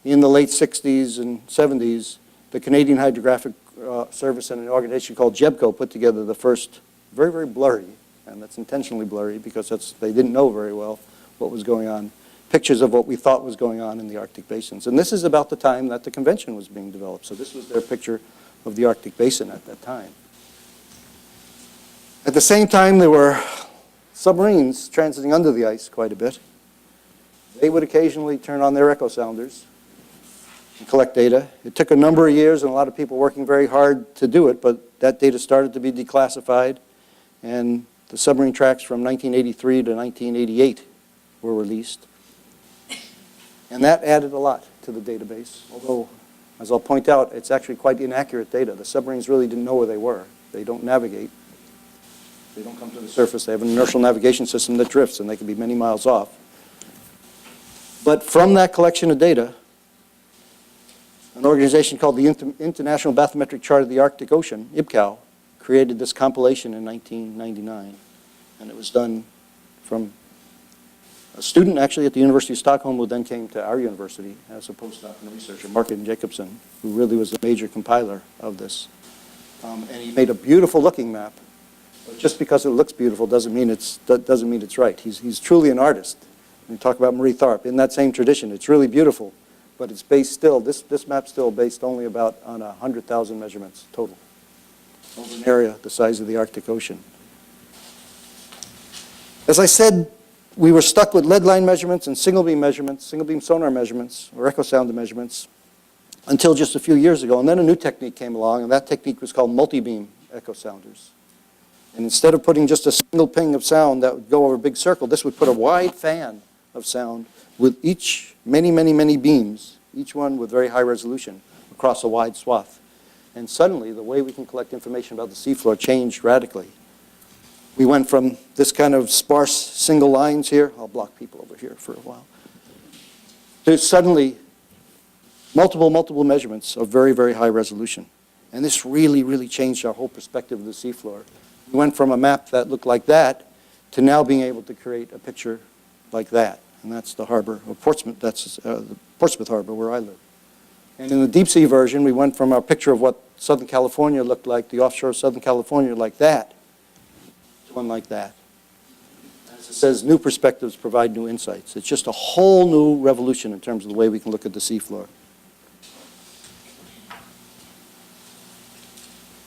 in the late 60s and 70s, the Canadian Hydrographic Service and an organization called JEBCO put together the first very, very blurry, and that's intentionally blurry because they didn't know very well what was going on, pictures of what we thought was going on in the Arctic basins. And this is about the time that the convention was being developed. So this was their picture of the Arctic basin at that time. At the same time, there were submarines transiting under the ice quite a bit. They would occasionally turn on their echo sounders and collect data. It took a number of years and a lot of people working very hard to do it, but that data started to be declassified, and the submarine tracks from 1983 to 1988 were released. And that added a lot to the database, although, as I'll point out, it's actually quite inaccurate data. The submarines really didn't know where they were. They don't navigate. They don't come to the surface. They have an inertial navigation system that drifts, and they can be many miles off. But from that collection of data, an organization called the International Bathymetric Chart of the Arctic Ocean, IBCAO, created this compilation in 1999. And it was done from a student actually at the University of Stockholm who then came to our university as a postdoc and researcher, Martin Jacobson, who really was the major compiler of this. And he made a beautiful looking map. But just because it looks beautiful doesn't mean it's right. He's truly an artist. We talk about Marie Tharp. In that same tradition, it's really beautiful, but it's based still, this map's still based only about on 100,000 measurements total over an area the size of the Arctic Ocean. As I said, we were stuck with lead line measurements and single beam sonar measurements, or echo sounder measurements, until just a few years ago. And then a new technique came along, and that technique was called multi-beam echo sounders. And instead of putting just a single ping of sound that would go over a big circle, this would put a wide fan of sound with many beams, each one with very high resolution across a wide swath. And suddenly, the way we can collect information about the seafloor changed radically. We went from this kind of sparse single lines here, I'll block people over here for a while, to suddenly multiple measurements of very, very high resolution. And this really changed our whole perspective of the seafloor. We went from a map that looked like that to now being able to create a picture like that. And that's the harbor of Portsmouth. That's the Portsmouth Harbor where I live. And in the deep sea version, we went from our picture of what Southern California looked like, the offshore of Southern California like that, to one like that. As it says, new perspectives provide new insights. It's just a whole new revolution in terms of the way we can look at the seafloor.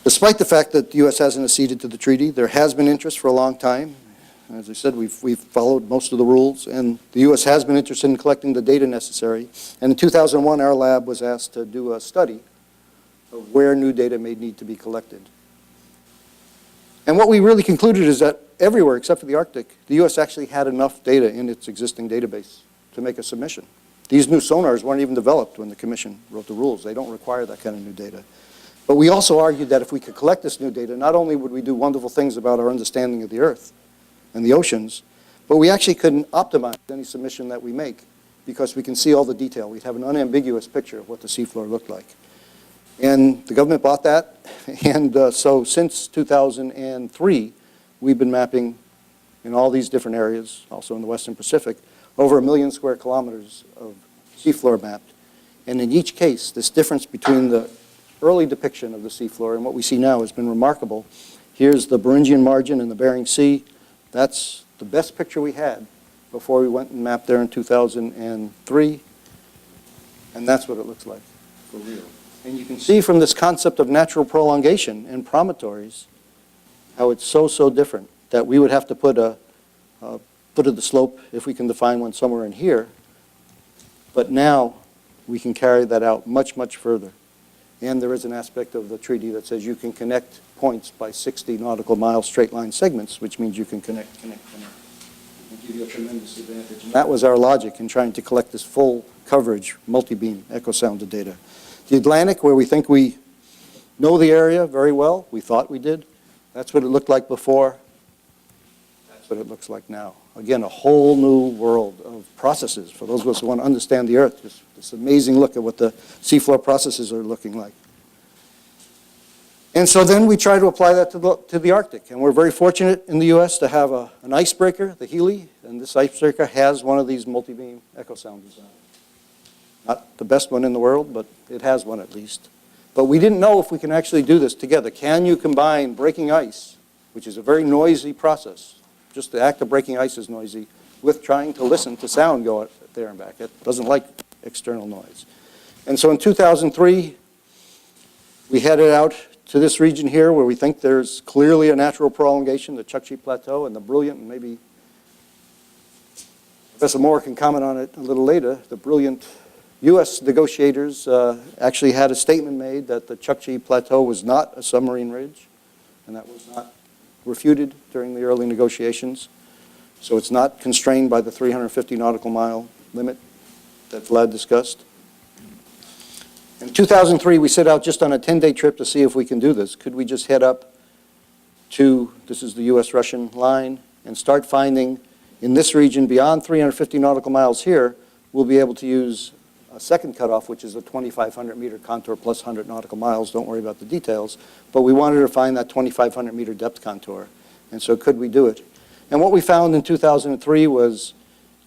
Despite the fact that the U.S. hasn't acceded to the treaty, there has been interest for a long time. As I said, we've followed most of the rules, and the U.S. has been interested in collecting the data necessary. And in 2001, our lab was asked to do a study of where new data may need to be collected. And what we really concluded is that everywhere except for the Arctic, the U.S. actually had enough data in its existing database to make a submission. These new sonars weren't even developed when the Commission wrote the rules. They don't require that kind of new data. But we also argued that if we could collect this new data, not only would we do wonderful things about our understanding of the Earth and the oceans, but we actually couldn't optimize any submission that we make because we can see all the detail. We'd have an unambiguous picture of what the seafloor looked like. And the government bought that, and so since 2003, we've been mapping in all these different areas, also in the Western Pacific, over 1 million square kilometers of seafloor mapped. And in each case, this difference between the early depiction of the seafloor and what we see now has been remarkable. Here's the Beringian margin in the Bering Sea. That's the best picture we had before we went and mapped there in 2003. And that's what it looks like for real. And you can see from this concept of natural prolongation and promontories how it's so different that we would have to put a foot of the slope, if we can define one, somewhere in here. But now we can carry that out much further. And there is an aspect of the treaty that says you can connect points by 60 nautical mile straight line segments, which means you can connect. It gives give you a tremendous advantage. And that was our logic in trying to collect this full coverage, multi-beam echo sounded data. The Atlantic, where we think we know the area very well, we thought we did, that's what it looked like before. That's what it looks like now. Again, a whole new world of processes for those of us who want to understand the Earth. Just this amazing look at what the seafloor processes are looking like. And so then we try to apply that to the Arctic. And we're very fortunate in the U.S. to have an icebreaker, the Healy, and this icebreaker has one of these multi-beam echo sound designs. Not the best one in the world, but it has one at least. But we didn't know if we can actually do this together. Can you combine breaking ice, which is a very noisy process, just the act of breaking ice is noisy, with trying to listen to sound go there and back. It doesn't like external noise. And so in 2003, we headed out to this region here where we think there's clearly a natural prolongation, the Chukchi Plateau, and the brilliant, and maybe Professor Moore can comment on it a little later, the brilliant U.S. negotiators actually had a statement made that the Chukchi Plateau was not a submarine ridge, and that was not refuted during the early negotiations. So it's not constrained by the 350 nautical mile limit that Vlad discussed. In 2003, we set out just on a 10-day trip to see if we can do this. Could we just head up to, this is the U.S.-Russian line, and start finding in this region beyond 350 nautical miles here, we'll be able to use a second cutoff, which is a 2,500 meter contour plus 100 nautical miles. Don't worry about the details. But we wanted to find that 2,500 meter depth contour. And so could we do it? And what we found in 2003 was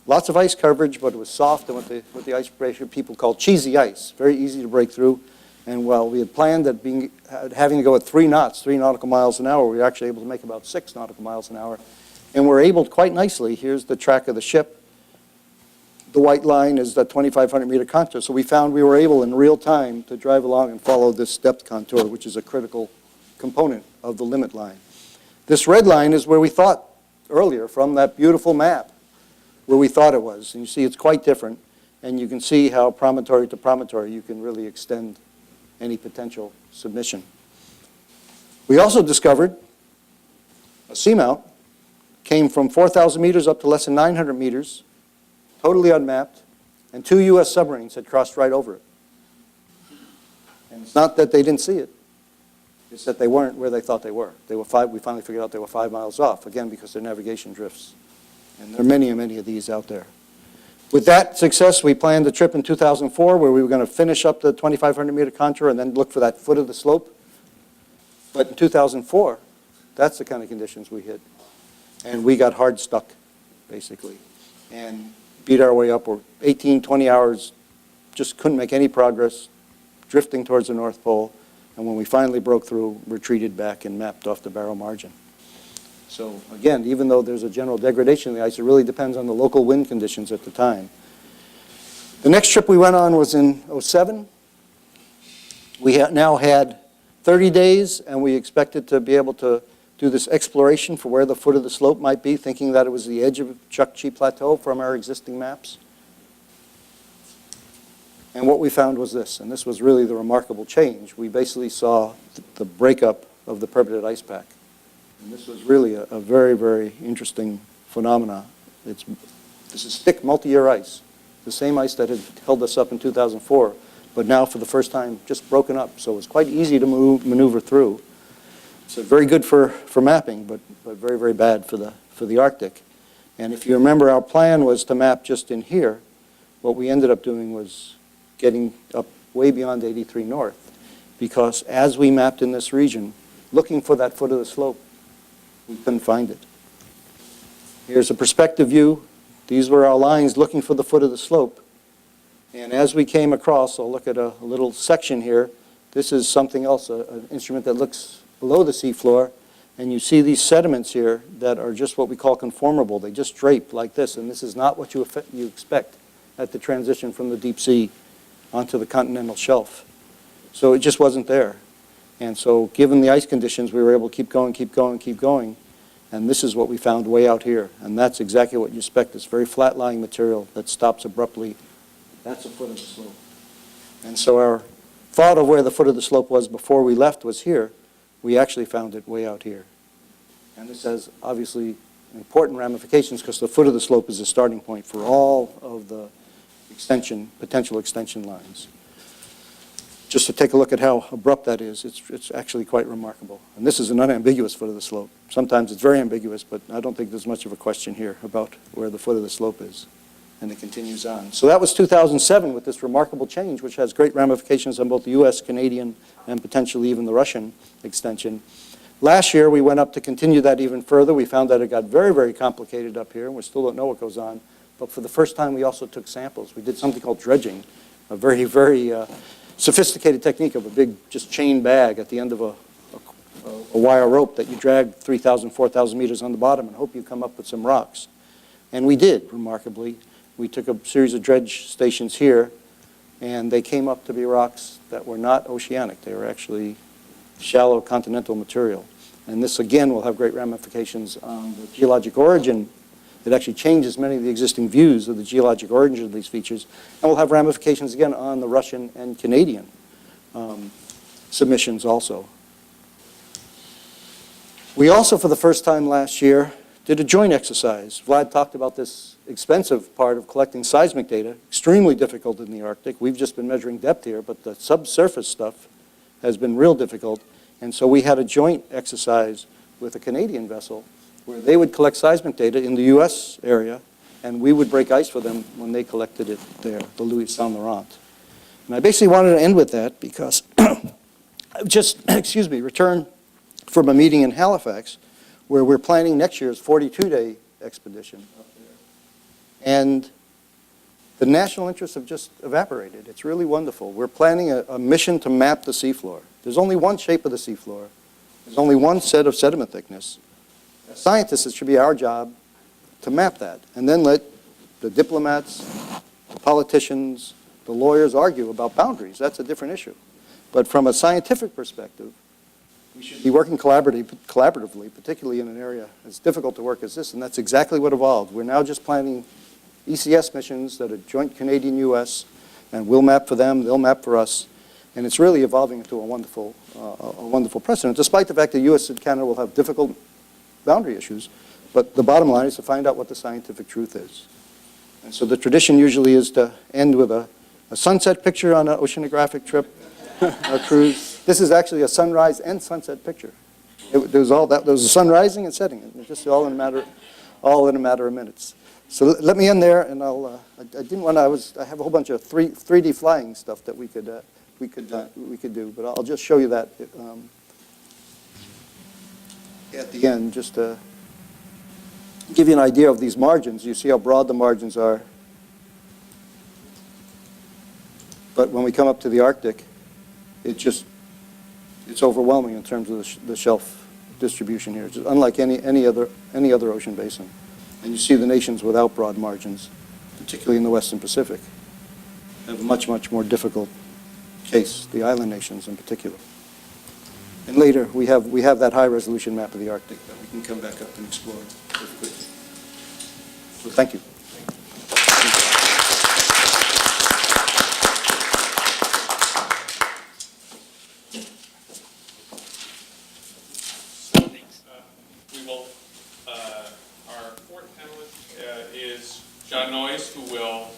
lots of ice coverage, but it was soft and what the icebreaker people call cheesy ice, very easy to break through. And while we had planned that having to go at 3 knots, 3 nautical miles an hour, we were actually able to make about 6 nautical miles an hour. And we're able quite nicely, here's the track of the ship. The white line is the 2,500 meter contour. So we found we were able in real time to drive along and follow this depth contour, which is a critical component of the limit line. This red line is where we thought earlier from that beautiful map, where we thought it was. And you see it's quite different. And you can see how promontory to promontory you can really extend any potential submission. We also discovered a seamount came from 4,000 meters up to less than 900 meters, totally unmapped, and 2 U.S. submarines had crossed right over it. And it's not that they didn't see it. It's that they weren't where they thought they were. We finally figured out they were 5 miles off, again, because their navigation drifts. And there are many, many of these out there. With that success, we planned a trip in 2004 where we were going to finish up the 2,500 meter contour and then look for that foot of the slope. But in 2004, that's the kind of conditions we hit. And we got hard stuck, basically, and beat our way up. We're 18, 20 hours, just couldn't make any progress, drifting towards the North Pole. And when we finally broke through, retreated back and mapped off the Barrow margin. So again, even though there's a general degradation of the ice, it really depends on the local wind conditions at the time. The next trip we went on was in 2007. We now had 30 days, and we expected to be able to do this exploration for where the foot of the slope might be, thinking that it was the edge of Chukchi Plateau from our existing maps. And what we found was this, and this was really the remarkable change. We basically saw the breakup of the permanent ice pack. And this was really a very, very interesting phenomena. This is thick multi-year ice, the same ice that had held us up in 2004, but now for the first time just broken up. So it's quite easy to maneuver through. So very good for mapping, but very, very bad for the Arctic. And if you remember, our plan was to map just in here. What we ended up doing was getting up way beyond 83 north, because as we mapped in this region, looking for that foot of the slope, we couldn't find it. Here's a perspective view. These were our lines looking for the foot of the slope. And as we came across, I'll look at a little section here. This is something else, an instrument that looks below the seafloor. And you see these sediments here that are just what we call conformable. They just drape like this. And this is not what you expect at the transition from the deep sea onto the continental shelf. So it just wasn't there. And so given the ice conditions, we were able to keep going, keep going, keep going. And this is what we found way out here. And that's exactly what you expect, this very flat-lying material that stops abruptly. That's the foot of the slope. And so our thought of where the foot of the slope was before we left was here. We actually found it way out here. And this has obviously important ramifications because the foot of the slope is the starting point for all of the potential extension lines. Just to take a look at how abrupt that is, it's actually quite remarkable. And this is an unambiguous foot of the slope. Sometimes it's very ambiguous, but I don't think there's much of a question here about where the foot of the slope is. And it continues on. So that was 2007 with this remarkable change, which has great ramifications on both the US, Canadian, and potentially even the Russian extension. Last year, we went up to continue that even further. We found that it got very, very complicated up here, and we still don't know what goes on. But for the first time, we also took samples. We did something called dredging, a very, very sophisticated technique of a big just chain bag at the end of a wire rope that you drag 3,000, 4,000 meters on the bottom and hope you come up with some rocks. And we did, remarkably. We took a series of dredge stations here, and they came up to be rocks that were not oceanic. They were actually shallow continental material. And this, again, will have great ramifications on the geologic origin. It actually changes many of the existing views of the geologic origin of these features, and will have ramifications, again, on the Russian and Canadian submissions also. We also, for the first time last year, did a joint exercise. Vlad talked about this expensive part of collecting seismic data, extremely difficult in the Arctic. We've just been measuring depth here, but the subsurface stuff has been real difficult. And so we had a joint exercise with a Canadian vessel where they would collect seismic data in the US area, and we would break ice for them when they collected it there, the Louis Saint Laurent. And I basically wanted to end with that because I just, returned from a meeting in Halifax where we're planning next year's 42-day expedition up there. And the national interests have just evaporated. It's really wonderful. We're planning a mission to map the seafloor. There's only one shape of the seafloor. There's only one set of sediment thickness. As scientists, it should be our job to map that, and then let the diplomats, the politicians, the lawyers argue about boundaries. That's a different issue. But from a scientific perspective, we should be working collaboratively, particularly in an area as difficult to work as this, and that's exactly what evolved. We're now just planning ECS missions that are joint Canadian-US, and we'll map for them, they'll map for us, and it's really evolving into a wonderful precedent, despite the fact that US and Canada will have difficult boundary issues, but the bottom line is to find out what the scientific truth is. And so the tradition usually is to end with a sunset picture on an oceanographic trip, a cruise. This is actually a sunrise and sunset picture. There was a sun rising and setting. It was just all in a matter of minutes. So let me end there, and I have a whole bunch of 3D flying stuff that we could do, but I'll just show you that at the end, just to give you an idea of these margins. You see how broad the margins are. But when we come up to the Arctic, it's overwhelming in terms of the shelf distribution here. It's unlike any other ocean basin. And you see the nations without broad margins, particularly in the Western Pacific, have a much, much more difficult case, the island nations in particular. And later, we have that high-resolution map of the Arctic that we can come back up and explore very quickly. So thank you. Our fourth panelist is John Noyes, who will,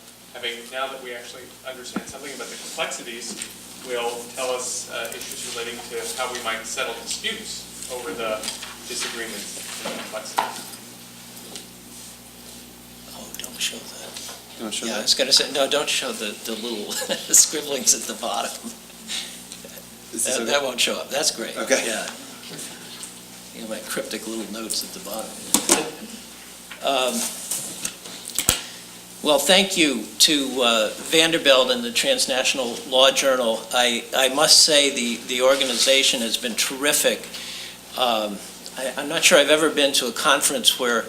now that we actually understand something about the complexities, will tell us issues relating to how we might settle disputes over the disagreements and the complexities. Oh, don't show that. Don't show Yeah, I that. was going to say, no, don't show the little scribblings at the bottom. That won't show up. That's great. Okay. Yeah. You know, my cryptic little notes at the bottom. Well, thank you to Vanderbilt and the Transnational Law Journal. I must say the organization has been terrific. I'm not sure I've ever been to a conference where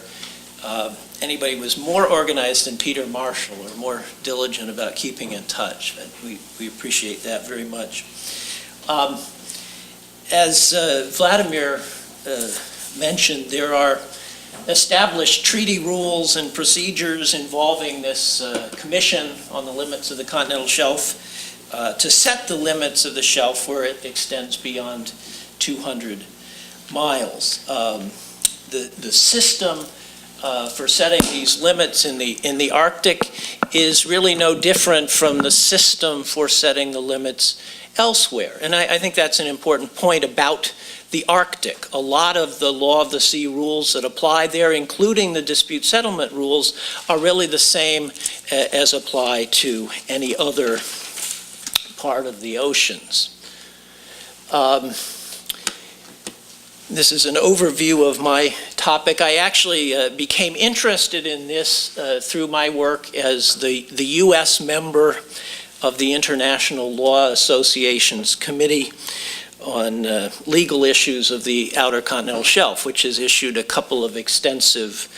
anybody was more organized than Peter Marshall or more diligent about keeping in touch. We appreciate that very much. As Vladimir mentioned, there are established treaty rules and procedures involving this commission on the limits of the continental shelf to set the limits of the shelf where it extends beyond 200 miles. The system for setting these limits in the Arctic is really no different from the system for setting the limits elsewhere. And I think that's an important point about the Arctic. A lot of the law of the sea rules that apply there, including the dispute settlement rules, are really the same as apply to any other part of the oceans. This is an overview of my topic. I actually became interested in this through my work as the U.S. member of the International Law Association's Committee on Legal Issues of the Outer Continental Shelf, which has issued a couple of extensive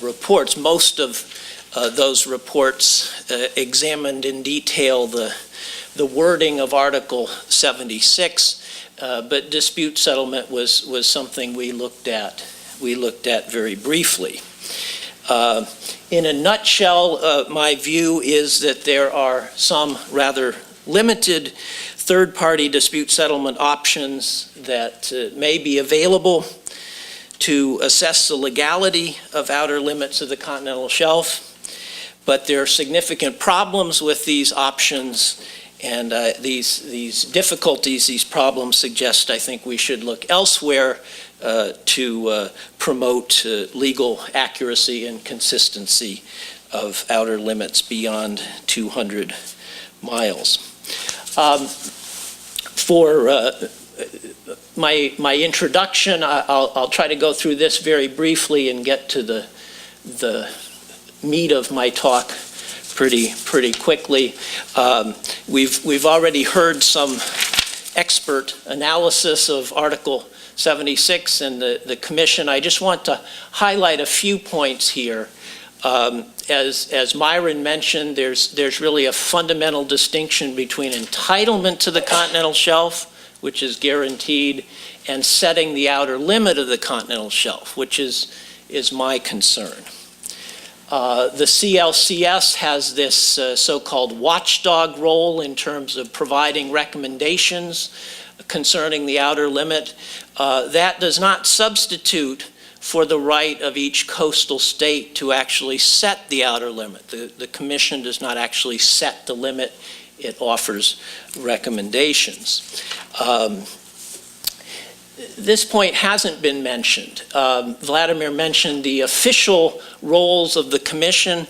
reports. Most of those reports examined in detail the wording of Article 76, but dispute settlement was something we looked at very briefly. In a nutshell, my view is that there are some rather limited third-party dispute settlement options that may be available to assess the legality of outer limits of the continental shelf, but there are significant problems with these options, and these difficulties, these problems suggest, I think, we should look elsewhere to promote legal accuracy and consistency of outer limits beyond 200 miles. For my introduction, I'll try to go through this very briefly and get to the meat of my talk pretty quickly. We've already heard some expert analysis of Article 76 and the Commission. I just want to highlight a few points here. As Myron mentioned, there's really a fundamental distinction between entitlement to the continental shelf, which is guaranteed, and setting the outer limit of the continental shelf, which is my concern. The CLCS has this so-called watchdog role in terms of providing recommendations concerning the outer limit. That does not substitute for the right of each coastal state to actually set the outer limit. The Commission does not actually set the limit. It offers recommendations. This point hasn't been mentioned. Vladimir mentioned the official roles of the Commission.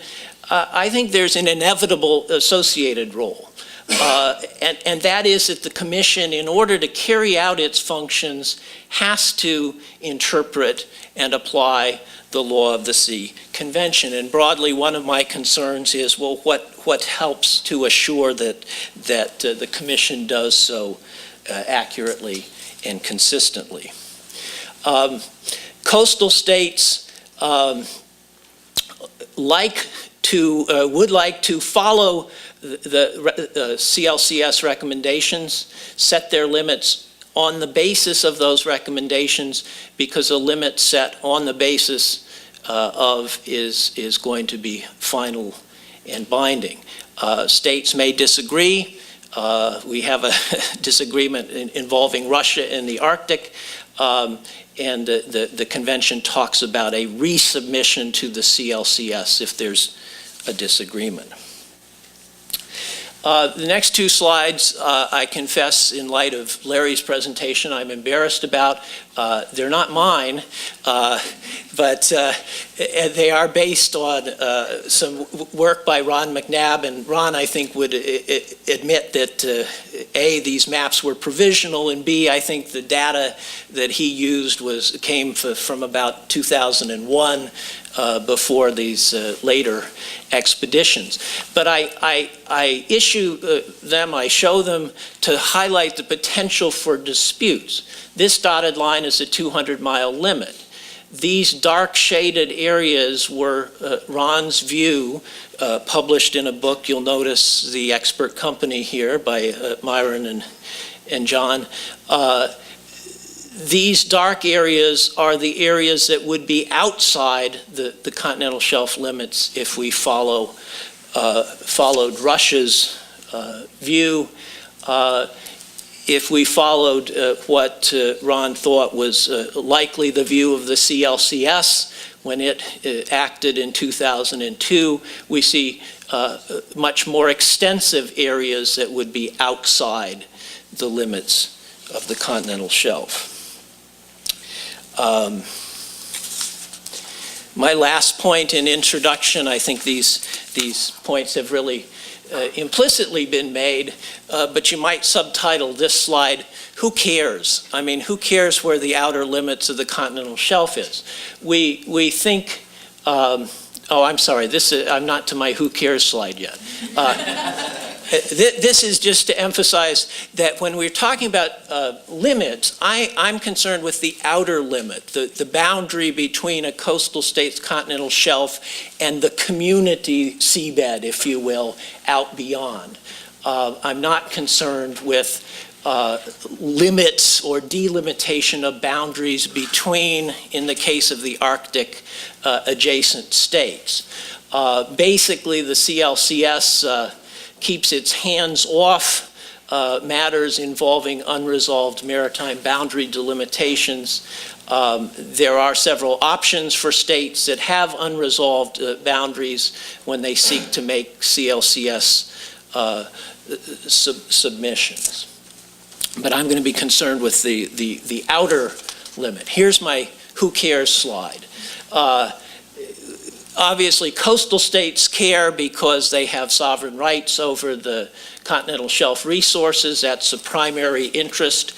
I think there's an inevitable associated role. And that is that the Commission, in order to carry out its functions, has to interpret and apply the law of the sea convention. And broadly, one of my concerns is, well, what helps to assure that the Commission does so accurately and consistently. Coastal states would like to follow the CLCS recommendations, set their limits on the basis of those recommendations, because a limit set on the basis of is going to be final and binding. States may disagree. We have a disagreement involving Russia in the Arctic, and the convention talks about a resubmission to the CLCS if there's a disagreement. The next two slides, I confess, in light of Larry's presentation, I'm embarrassed about. They're not mine, but they are based on some work by Ron McNabb, and Ron, I think, would admit that A, these maps were provisional, and B, I think the data that he used came from about 2001, before these later expeditions. But I issue them, I show them to highlight the potential for disputes. This dotted line is a 200-mile limit. These dark shaded areas were Ron's view, published in a book. You'll notice the expert company here by Myron and John. These dark areas are the areas that would be outside the continental shelf limits if we followed Russia's view. if we followed what Ron thought was likely the view of the CLCS when it acted in 2002, we see much more extensive areas that would be outside the limits of the continental shelf. My last point in introduction, I think these points have really implicitly been made, but you might subtitle this slide, "Who cares?" I mean, who cares where the outer limits of the continental shelf is? We think, oh, I'm sorry, I'm not to my who cares slide yet. This is just to emphasize that when we're talking about limits, I'm concerned with the outer limit, the boundary between a coastal state's continental shelf and the community seabed, if you will, out beyond. I'm not concerned with limits or delimitation of boundaries between, in the case of the Arctic, adjacent states. Basically, the CLCS keeps its hands off matters involving unresolved maritime boundary delimitations. There are several options for states that have unresolved boundaries when they seek to make CLCS submissions. But I'm going to be concerned with the outer limit. Here's my who cares slide. Obviously, coastal states care because they have sovereign rights over the continental shelf resources. That's a primary interest.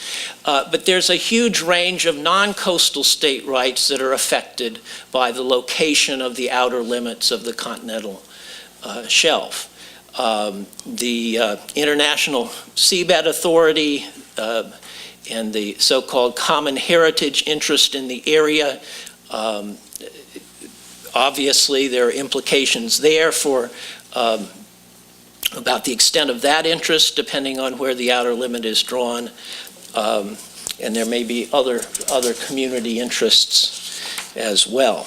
But there's a huge range of non-coastal state rights that are affected by the location of the outer limits of the continental shelf. The International Seabed Authority and the so-called common heritage interest in the area, obviously, there are implications there for about the extent of that interest, depending on where the outer limit is drawn. And there may be other community interests as well.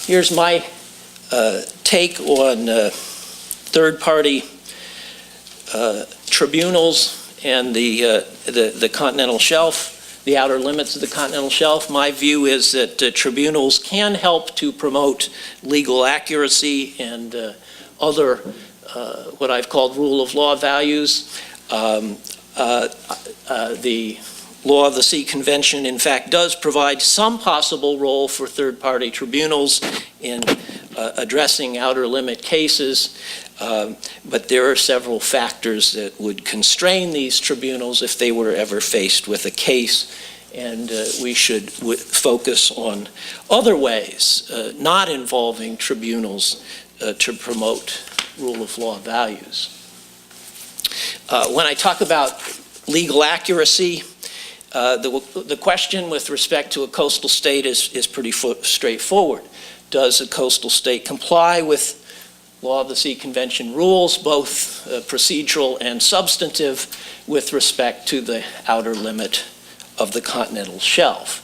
Here's my take on third-party tribunals and the continental shelf, the outer limits of the continental shelf. My view is that tribunals can help to promote legal accuracy and other what I've called rule of law values. The Law of the Sea Convention, in fact, does provide some possible role for third-party tribunals in addressing outer limit cases. But there are several factors that would constrain these tribunals if they were ever faced with a case, and we should focus on other ways not involving tribunals to promote rule of law values. When I talk about legal accuracy, the question with respect to a coastal state is pretty straightforward. Does a coastal state comply with Law of the Sea Convention rules, both procedural and substantive, with respect to the outer limit of the continental shelf?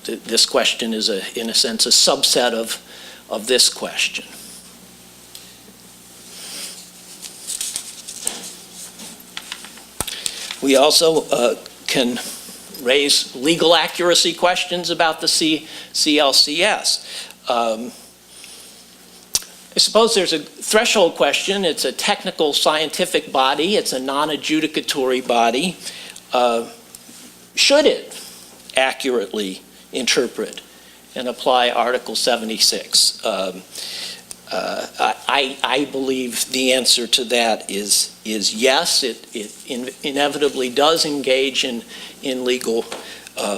This question is, in a sense, a subset of this question. We also can raise legal accuracy questions about the CLCS. I suppose there's a threshold question. It's a technical scientific body. It's a non-adjudicatory body. Should it accurately interpret and apply Article 76? I believe the answer to that is yes. It inevitably does engage in legal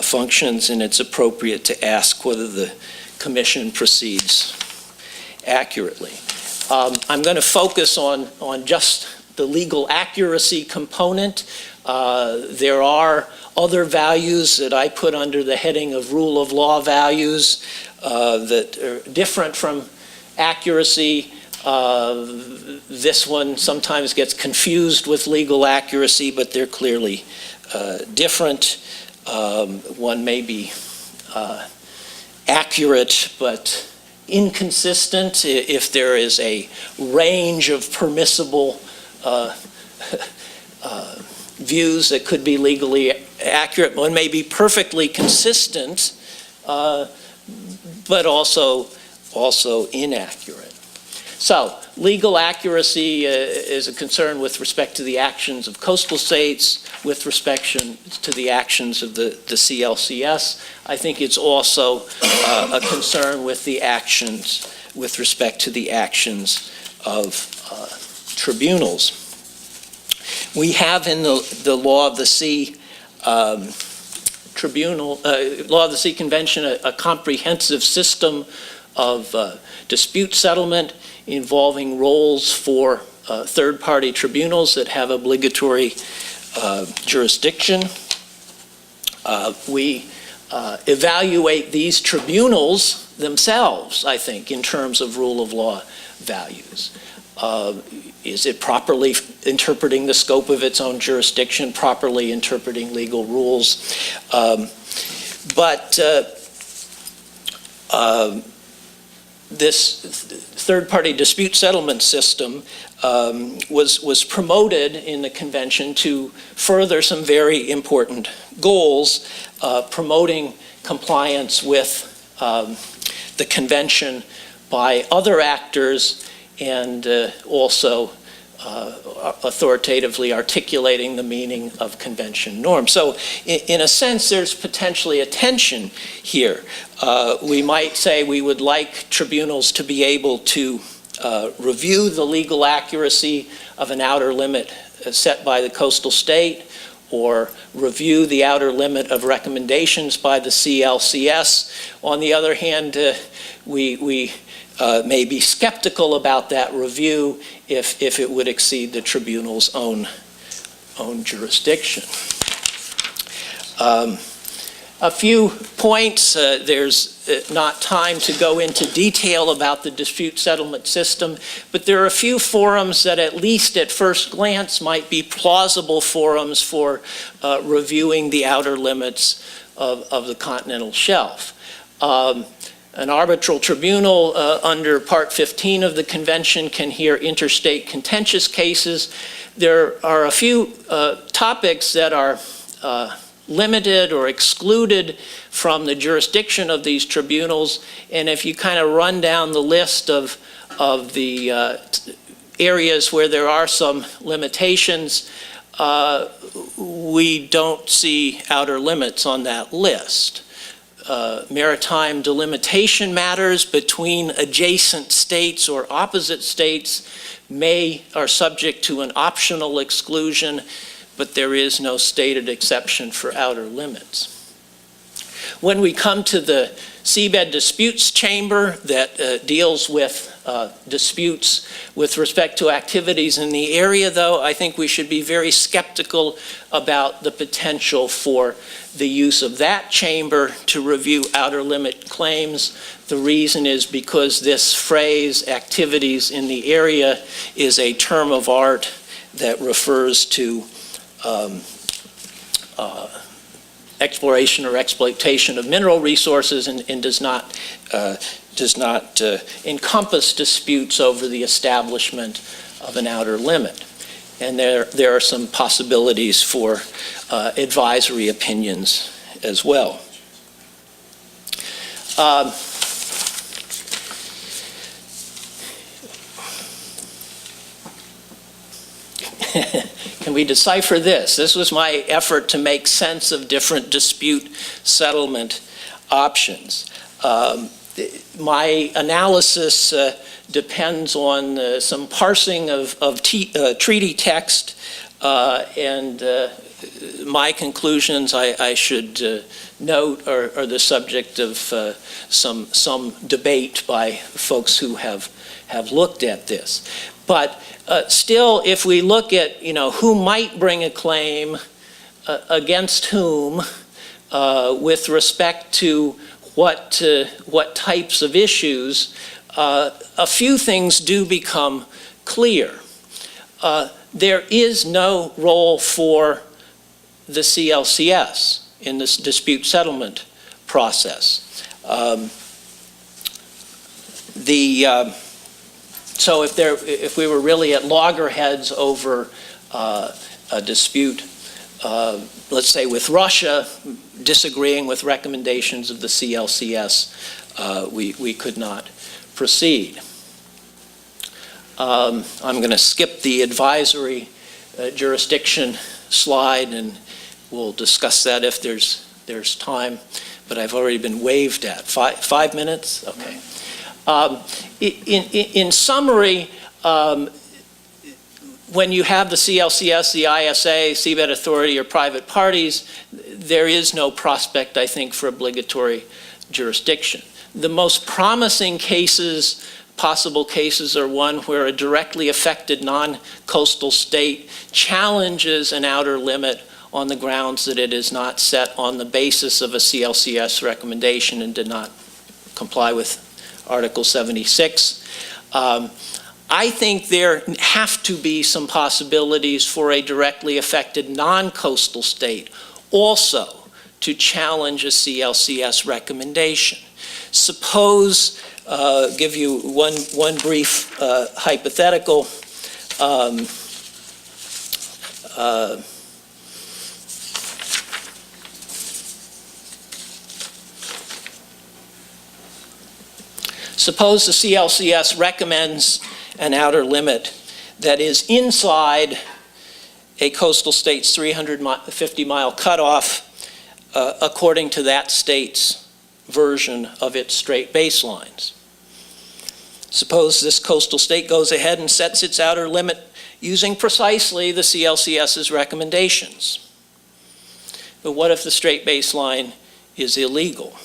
functions, and it's appropriate to ask whether the Commission proceeds accurately. I'm going to focus on just the legal accuracy component. There are other values that I put under the heading of rule of law values that are different from accuracy. This one sometimes gets confused with legal accuracy, but they're clearly different. One may be accurate but inconsistent, if there is a range of permissible views that could be legally accurate. One may be perfectly consistent, but also inaccurate. So, legal accuracy is a concern with respect to the actions of coastal states, with respect to the actions of the CLCS. I think it's also a concern with respect to the actions of tribunals. We have in the Law of the Sea Law of the Sea Convention a comprehensive system of dispute settlement involving roles for third-party tribunals that have obligatory jurisdiction. We evaluate these tribunals themselves, I think, in terms of rule of law values. Is it properly interpreting the scope of its own jurisdiction, properly interpreting legal rules? This third-party dispute settlement system was promoted in the convention to further some very important goals, promoting compliance with the convention by other actors, and also authoritatively articulating the meaning of convention norms. So in a sense, there's potentially a tension here. We might say we would like tribunals to be able to review the legal accuracy of an outer limit set by the coastal state, or review the outer limit of recommendations by the CLCS. On the other hand, we may be skeptical about that review if it would exceed the tribunal's own jurisdiction. A few points. There's not time to go into detail about the dispute settlement system, but there are a few forums that, at least at first glance, might be plausible forums for reviewing the outer limits of the continental shelf. An arbitral tribunal under Part 15 of the Convention can hear interstate contentious cases. There are a few topics that are limited or excluded from the jurisdiction of these tribunals, and if you kind of run down the list of the areas where there are some limitations, we don't see outer limits on that list. Maritime delimitation matters between adjacent states or opposite states are subject to an optional exclusion, but there is no stated exception for outer limits. When we come to the Seabed Disputes Chamber that deals with disputes with respect to activities in the area, though, I think we should be very skeptical about the potential for the use of that chamber to review outer limit claims. The reason is because this phrase, activities in the area, is a term of art that refers to exploration or exploitation of mineral resources and does not encompass disputes over the establishment of an outer limit. And there are some possibilities for advisory opinions as well. Can we decipher this? This was my effort to make sense of different dispute settlement options. My analysis depends on some parsing of treaty text, and my conclusions, I should note, are the subject of some debate by folks who have looked at this. But still, if we look at who might bring a claim against whom with respect to what types of issues, a few things do become clear. There is no role for the CLCS in this dispute settlement process. So if we were really at loggerheads over a dispute, let's say with Russia, disagreeing with recommendations of the CLCS, we could not proceed. I'm going to skip the advisory jurisdiction slide, and we'll discuss that if there's time, but I've already been waved at. 5 minutes? Okay. In summary, when you have the CLCS, the ISA, Seabed Authority, or private parties, there is no prospect, I think, for obligatory jurisdiction. The most promising cases, possible cases, are one where a directly affected non-coastal state challenges an outer limit on the grounds that it is not set on the basis of a CLCS recommendation and did not comply with Article 76. I think there have to be some possibilities for a directly affected non-coastal state also to challenge a CLCS recommendation. Suppose, give you one brief hypothetical. Suppose the CLCS recommends an outer limit that is inside a coastal state's 350-mile cutoff according to that state's version of its straight baselines. Suppose this coastal state goes ahead and sets its outer limit using precisely the CLCS's recommendations. But what if the straight baseline is illegal?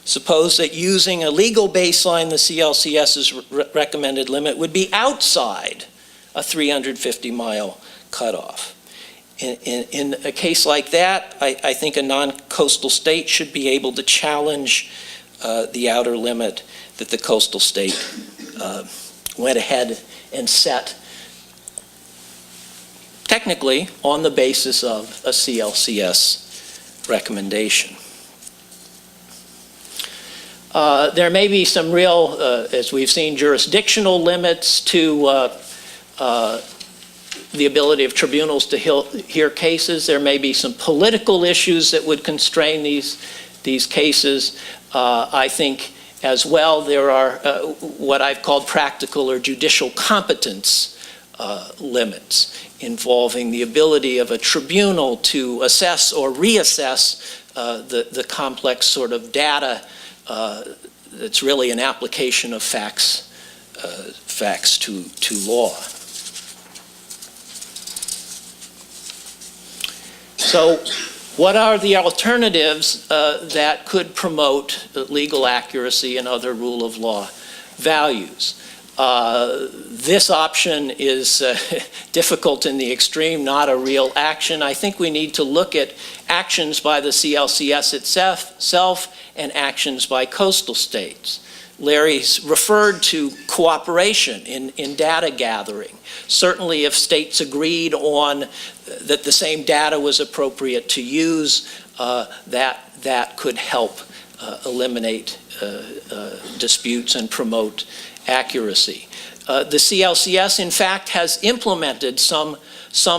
Suppose that using a legal baseline, the CLCS's recommended limit would be outside a 350-mile cutoff. In a case like that, I think a non-coastal state should be able to challenge the outer limit that the coastal state went ahead and set, technically on the basis of a CLCS recommendation. There may be some real, as we've seen, jurisdictional limits to the ability of tribunals to hear cases. There may be some political issues that would constrain these cases. I think as well there are what I've called practical or judicial competence limits involving the ability of a tribunal to assess or reassess the complex sort of data that's really an application of facts to law. So what are the alternatives that could promote legal accuracy and other rule of law values? This option is difficult in the extreme, not a real action. I think we need to look at actions by the CLCS itself and actions by coastal states. Larry's referred to cooperation in data gathering. Certainly if states agreed on that the same data was appropriate to use, that could help eliminate disputes and promote accuracy. The CLCS, in fact, has implemented some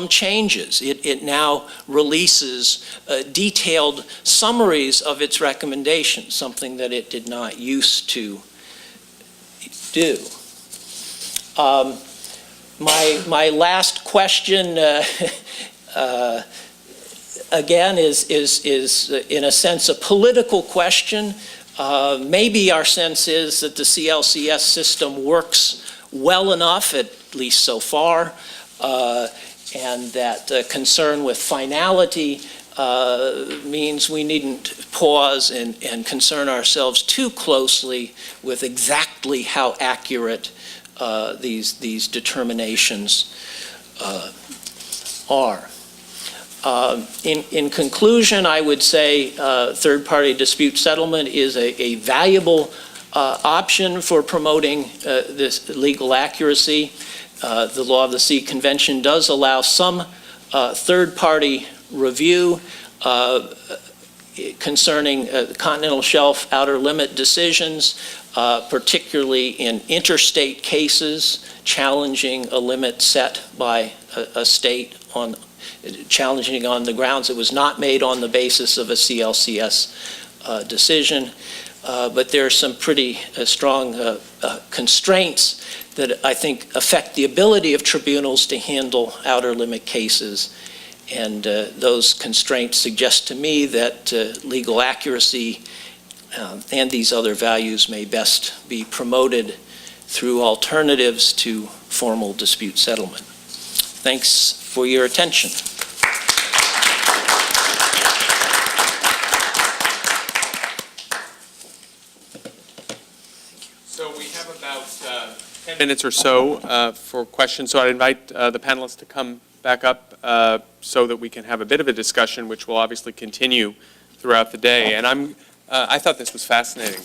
changes. It now releases detailed summaries of its recommendations, something that it did not used to do. My last question, again, is in a sense a political question. Maybe our sense is that the CLCS system works well enough, at least so far, and that concern with finality means we needn't pause and concern ourselves too closely with exactly how accurate these determinations are. In conclusion, I would say third-party dispute settlement is a valuable option for promoting this legal accuracy. The Law of the Sea Convention does allow some third-party review. concerning the continental shelf outer limit decisions, particularly in interstate cases challenging a limit set by a state challenging on the grounds it was not made on the basis of a CLCS decision. But there are some pretty strong constraints that I think affect the ability of tribunals to handle outer limit cases. And those constraints suggest to me that legal accuracy and these other values may best be promoted through alternatives to formal dispute settlement. Thanks for your attention. So we have about 10 minutes or so for questions. So I'd invite the panelists to come back up so that we can have a bit of a discussion, which will obviously continue throughout the day. And I thought this was fascinating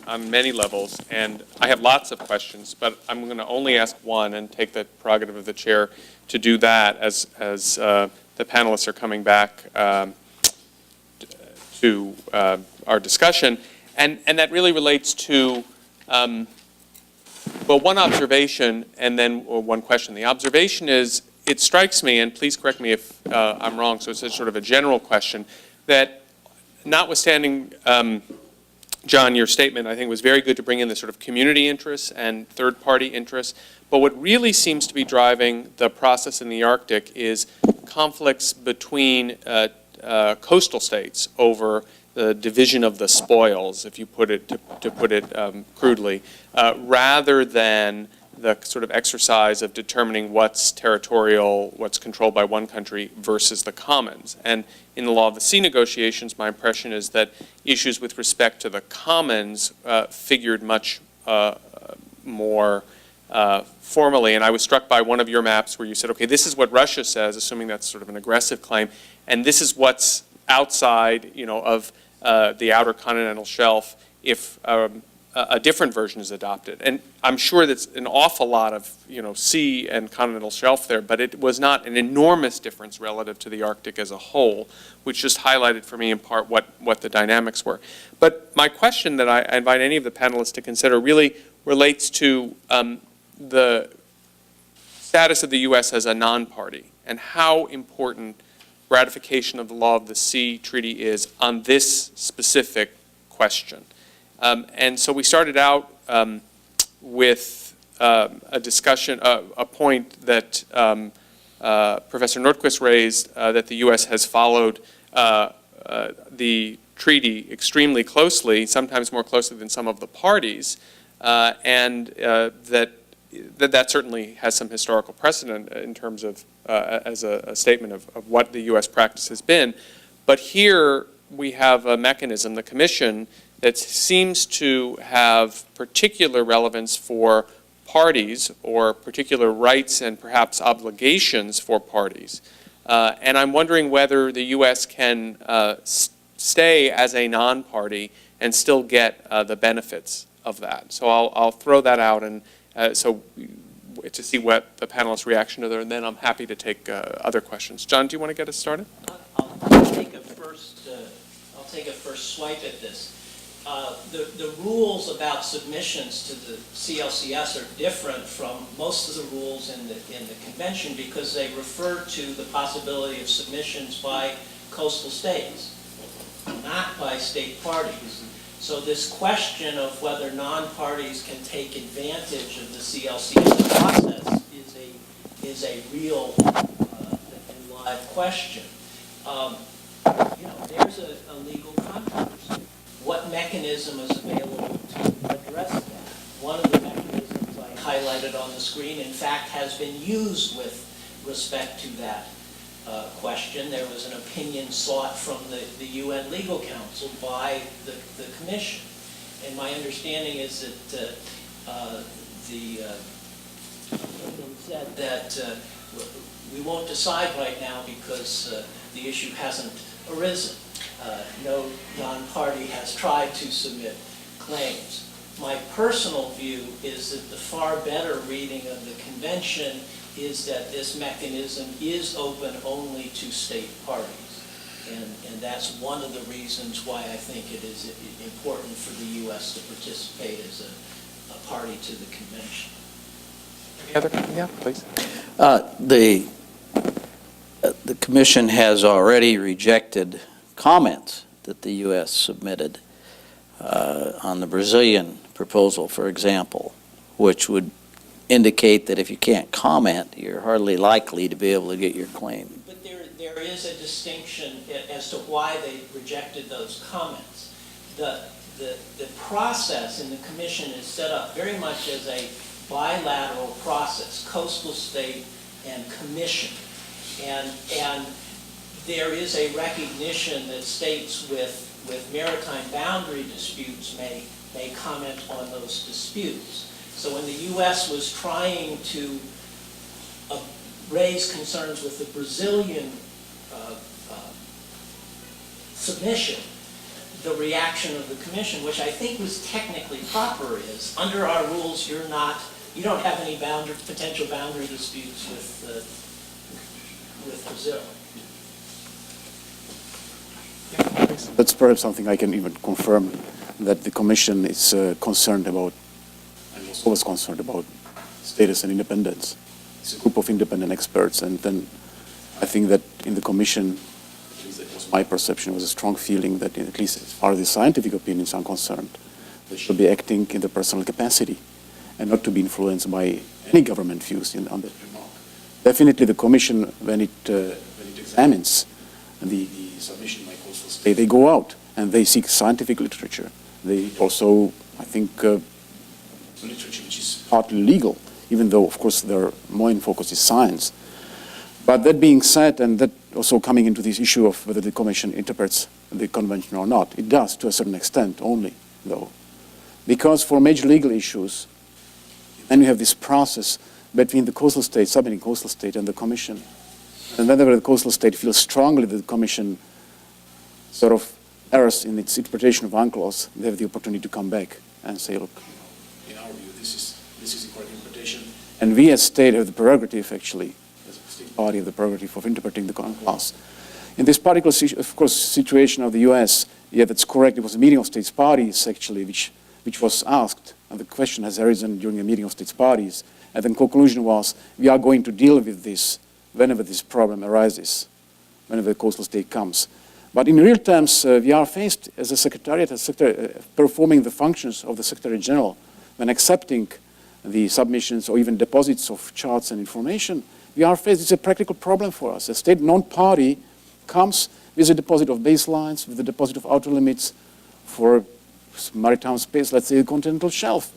on many levels, and I have lots of questions, but I'm going to only ask one and take the prerogative of the chair to do that as the panelists are coming back to our discussion. And that really relates to well, one observation and then one question. The observation is, it strikes me, and please correct me if I'm wrong, so it's a sort of a general question, that notwithstanding, John, your statement, I think was very good to bring in the sort of community interests and third-party interests, but what really seems to be driving the process in the Arctic is conflicts between coastal states over the division of the spoils, if you put it to put it crudely, rather than the sort of exercise of determining what's territorial, what's controlled by one country versus the commons. And in the law of the sea negotiations, my impression is that issues with respect to the commons figured much more formally. And I was struck by one of your maps where you said, okay, this is what Russia says, assuming that's sort of an aggressive claim, and this is what's outside, of the outer continental shelf if a different version is adopted. And I'm sure that's an awful lot of, sea and continental shelf there, but it was not an enormous difference relative to the Arctic as a whole, which just highlighted for me in part what the dynamics were. But my question that I invite any of the panelists to consider really relates to the status of the U.S. as a non-party and how important ratification of the law of the sea treaty is on this specific question. And so we started out with a discussion, a point that Professor Nordquist raised, that the U.S. has followed the treaty extremely closely, sometimes more closely than some of the parties, and that certainly has some historical precedent in terms of, as a statement of what the U.S. practice has been. But here we have a mechanism, the Commission, that seems to have particular relevance for parties or particular rights and perhaps obligations for parties. And I'm wondering whether the U.S. can stay as a non-party and still get the benefits of that. So I'll throw that out and so to see what the panelists' reaction to there, and then I'm happy to take other questions. John, do you want to get us started? I'll take a first swipe at this. The rules about submissions to the CLCS are different from most of the rules in the convention because they refer to the possibility of submissions by coastal states, not by state parties. So this question of whether non-parties can take advantage of the CLCS process is a real and live question. There's a legal controversy. What mechanism is available to address that? One of the mechanisms I highlighted on the screen, in fact, has been used with respect to that question. There was an opinion sought from the UN Legal Council by the Commission. And my understanding is that the Commission said that we won't decide right now because the issue hasn't arisen. No non-party has tried to submit claims. My personal view is that the far better reading of the convention is that this mechanism is open only to state parties. And that's one of the reasons why I think it is important for the U.S. to participate as a party to the convention. Any other? Yeah, please. The commission has already rejected comments that the U.S. submitted on the Brazilian proposal, for example, which would indicate that if you can't comment, you're hardly likely to be able to get your claim. But there is a distinction as to why they rejected those comments. The process in the commission is set up very much as a bilateral process, coastal state and commission. And there is a recognition that states with maritime boundary disputes may comment on those disputes. So when the U.S. was trying to raise concerns with the Brazilian submission, the reaction of the commission, which I think was technically proper, is under our rules you don't have any potential boundary disputes with Brazil. That's perhaps something I can even confirm, that the Commission is concerned about, and was always concerned about, status and independence. It's a group of independent experts, and then I think that in the Commission, at least it was my perception, was a strong feeling that at least as far as the scientific opinions are concerned, they should be acting in their personal capacity and not to be influenced by any government views on that remark. Definitely the Commission, when it examines the submission by coastal state, they go out and they seek scientific literature. They also, I think, literature which is partly legal, even though, of course, their main focus is science. But that being said, and that also coming into this issue of whether the Commission interprets the convention or not, it does to a certain extent only, though. Because for major legal issues, then you have this process between the coastal state, submitting coastal state, and the Commission. And whenever the coastal state feels strongly that the Commission sort of errs in its interpretation of UNCLOS, they have the opportunity to come back and say, look, in our view, this is the correct interpretation. And we as state have the prerogative, actually, as a state party, have the prerogative of interpreting the UNCLOS. In this particular, of course, situation of the U.S., yeah, that's correct. It was a meeting of states parties, actually, which was asked, and the question has arisen during a meeting of states parties, and the conclusion was, we are going to deal with this whenever this problem arises, whenever the coastal state comes. But in real terms, we are faced as a secretariat, performing the functions of the Secretary General when accepting the submissions or even deposits of charts and information. We are faced, it's a practical problem for us. A state non-party comes with a deposit of baselines, with a deposit of outer limits for maritime space, let's say the continental shelf.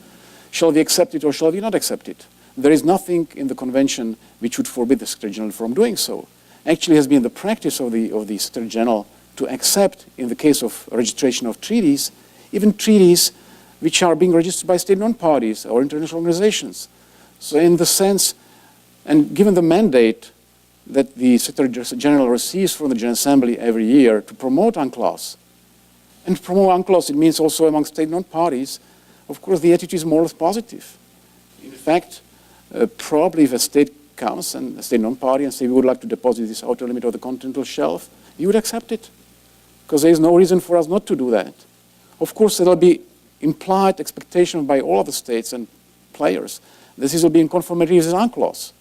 Shall we accept it or shall we not accept it? There is nothing in the convention which would forbid the Secretary General from doing so. Actually, it has been the practice of the Secretary General to accept, in the case of registration of treaties, even treaties which are being registered by state non-parties or international organizations. So in the sense, and given the mandate that the Secretary General receives from the General Assembly every year to promote UNCLOS, and to promote UNCLOS, it means also among state non-parties, of course, the attitude is more or less positive. In fact, probably if a state comes and a state non-party and say we would like to deposit this outer limit of the continental shelf, you would accept it, because there is no reason for us not to do that. Of course, there will be implied expectation by all of the states and players that this will be in conformity with UNCLOS,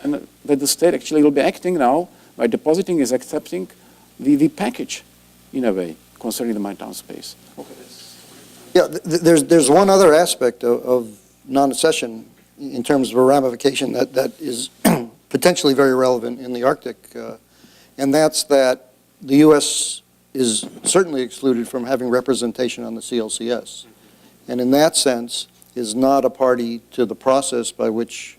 and that the state actually will be acting now by depositing is accepting the package, in a way, concerning the maritime space. Okay. Yeah, there's one other aspect of non-accession in terms of a ramification that is potentially very relevant in the Arctic, and that's that the U.S. is certainly excluded from having representation on the CLCS, and in that sense is not a party to the process by which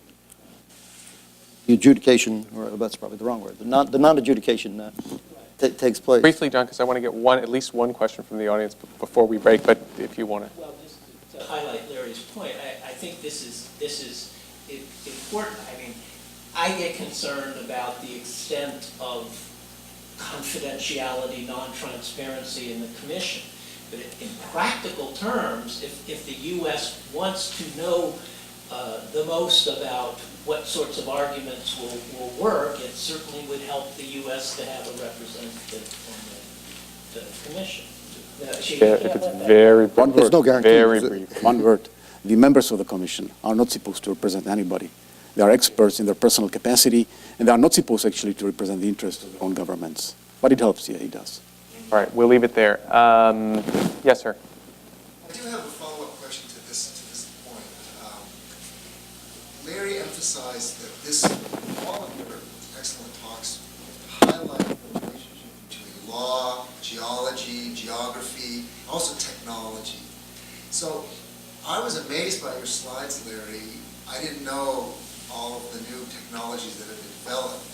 the adjudication, or that's probably the wrong word, the non-adjudication takes place. Briefly, John, because I want to get at least one question from the audience before we break, but if you want to. Well, just to highlight Larry's point, I think this is important. I mean, I get concerned about the extent of confidentiality, non-transparency in the Commission. But in practical terms, if the U.S. wants to know the most about what sorts of arguments will work, it certainly would help the U.S. to have a representative on the commission. If it's very brief. There's no guarantee. Very is it? brief. One word, the members of the commission are not supposed to represent anybody. They are experts in their personal capacity, and they are not supposed actually to represent the interests of their own governments. But it helps, yeah, it does. All right, we'll leave it there. Yes, sir. I do have a follow-up question to this point. Larry emphasized that all of your excellent talks highlight the relationship between law, geology, geography, also technology. So I was amazed by your slides, Larry. I didn't know all of the new technologies that have been developed.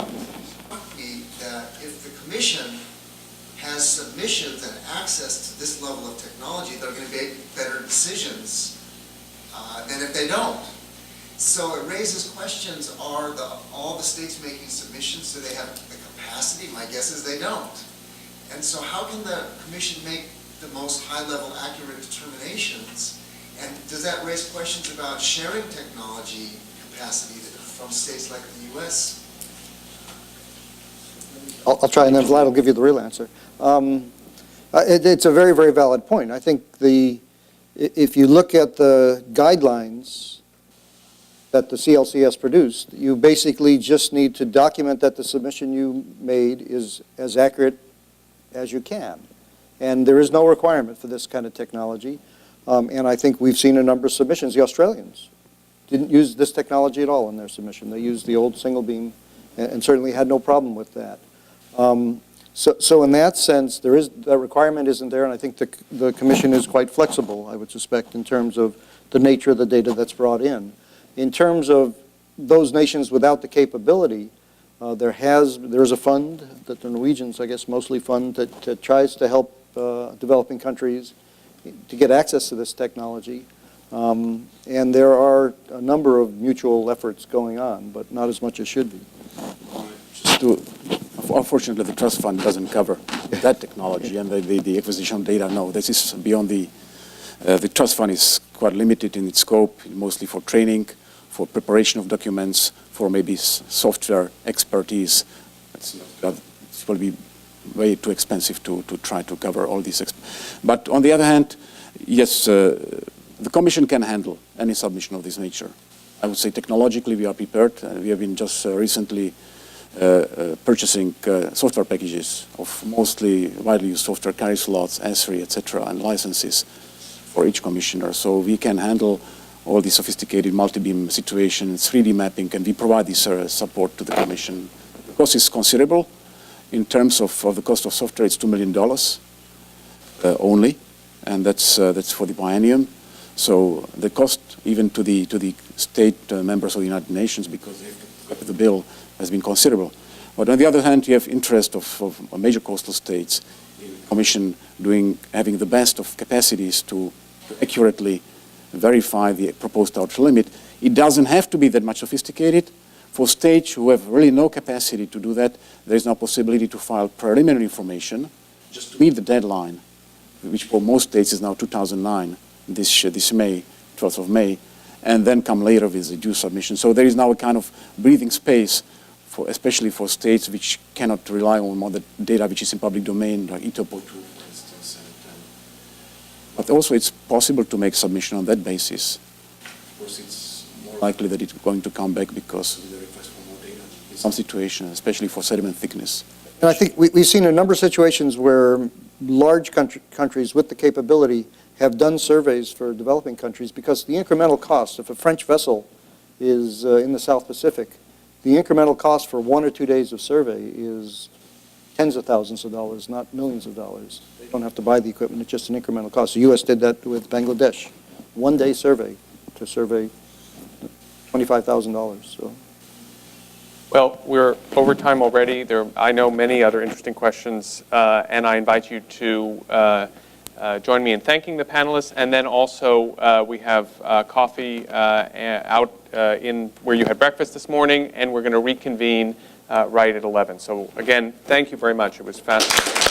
It struck me that if the commission has submissions and access to this level of technology, they're going to make better decisions than if they don't. So it raises questions, are all the states making submissions? Do they have the capacity? My guess is they don't. And so how can the commission make the most high-level accurate determinations? And does that raise questions about sharing technology capacity from states like the U.S.? I'll try, and then Vlad will give you the real answer. It's a very, very valid point. I think if you look at the guidelines that the CLCS produced, you basically just need to document that the submission you made is as accurate as you can. And there is no requirement for this kind of technology. And I think we've seen a number of submissions. The Australians didn't use this technology at all in their submission. They used the old single beam and certainly had no problem with that. So in that sense, that requirement isn't there, and I think the commission is quite flexible, I would suspect, in terms of the nature of the data that's brought in. In terms of those nations without the capability, there's a fund that the Norwegians, I guess, mostly fund that tries to help developing countries to get access to this technology. And there are a number of mutual efforts going on, but not as much as should be. Unfortunately, the trust fund doesn't cover that technology and the acquisition of data. No, this is beyond the trust fund is quite limited in its scope, mostly for training, for preparation of documents, for maybe software expertise. It will be way too expensive to try to cover all these. But on the other hand, yes, the Commission can handle any submission of this nature. I would say technologically we are prepared. We have been just recently purchasing software packages of mostly widely used software, carry slots, ASRI, etc., and licenses for each commissioner. So we can handle all these sophisticated multi-beam situations, 3D mapping, and we provide this support to the Commission. The cost is considerable. In terms of the cost of software, it's $2 million only, and that's for the biennium. So the cost even to the state members of the United Nations, because the bill has been considerable. But on the other hand, you have interest of major coastal states in the Commission having the best of capacities to accurately verify the proposed outer limit. It doesn't have to be that much sophisticated. For states who have really no capacity to do that, there is no possibility to file preliminary information just to meet the deadline, which for most states is now 2009, this May, 12th of May, and then come later with the due submission. So there is now a kind of breathing space, especially for states which cannot rely on more data which is in public domain, like ETOPO 2, for instance. But also it's possible to make submission on that basis. Of course, it's more likely that it's going to come back because of the request for more data in some situations, especially for sediment thickness. And I think we've seen a number of situations where large countries with the capability have done surveys for developing countries because the incremental cost, if a French vessel is in the South Pacific, the incremental cost for 1 or 2 days of survey is tens of thousands of dollars, not millions of dollars. They don't have to buy the equipment, it's just an incremental cost. The U.S. did that with Bangladesh. 1 day survey to survey $25,000. So. Well, we're over time already. I know many other interesting questions, and I invite you to join me in thanking the panelists, and then also we have coffee out in where you had breakfast this morning, and we're going to reconvene right at 11. So again, thank you very much. It was fascinating.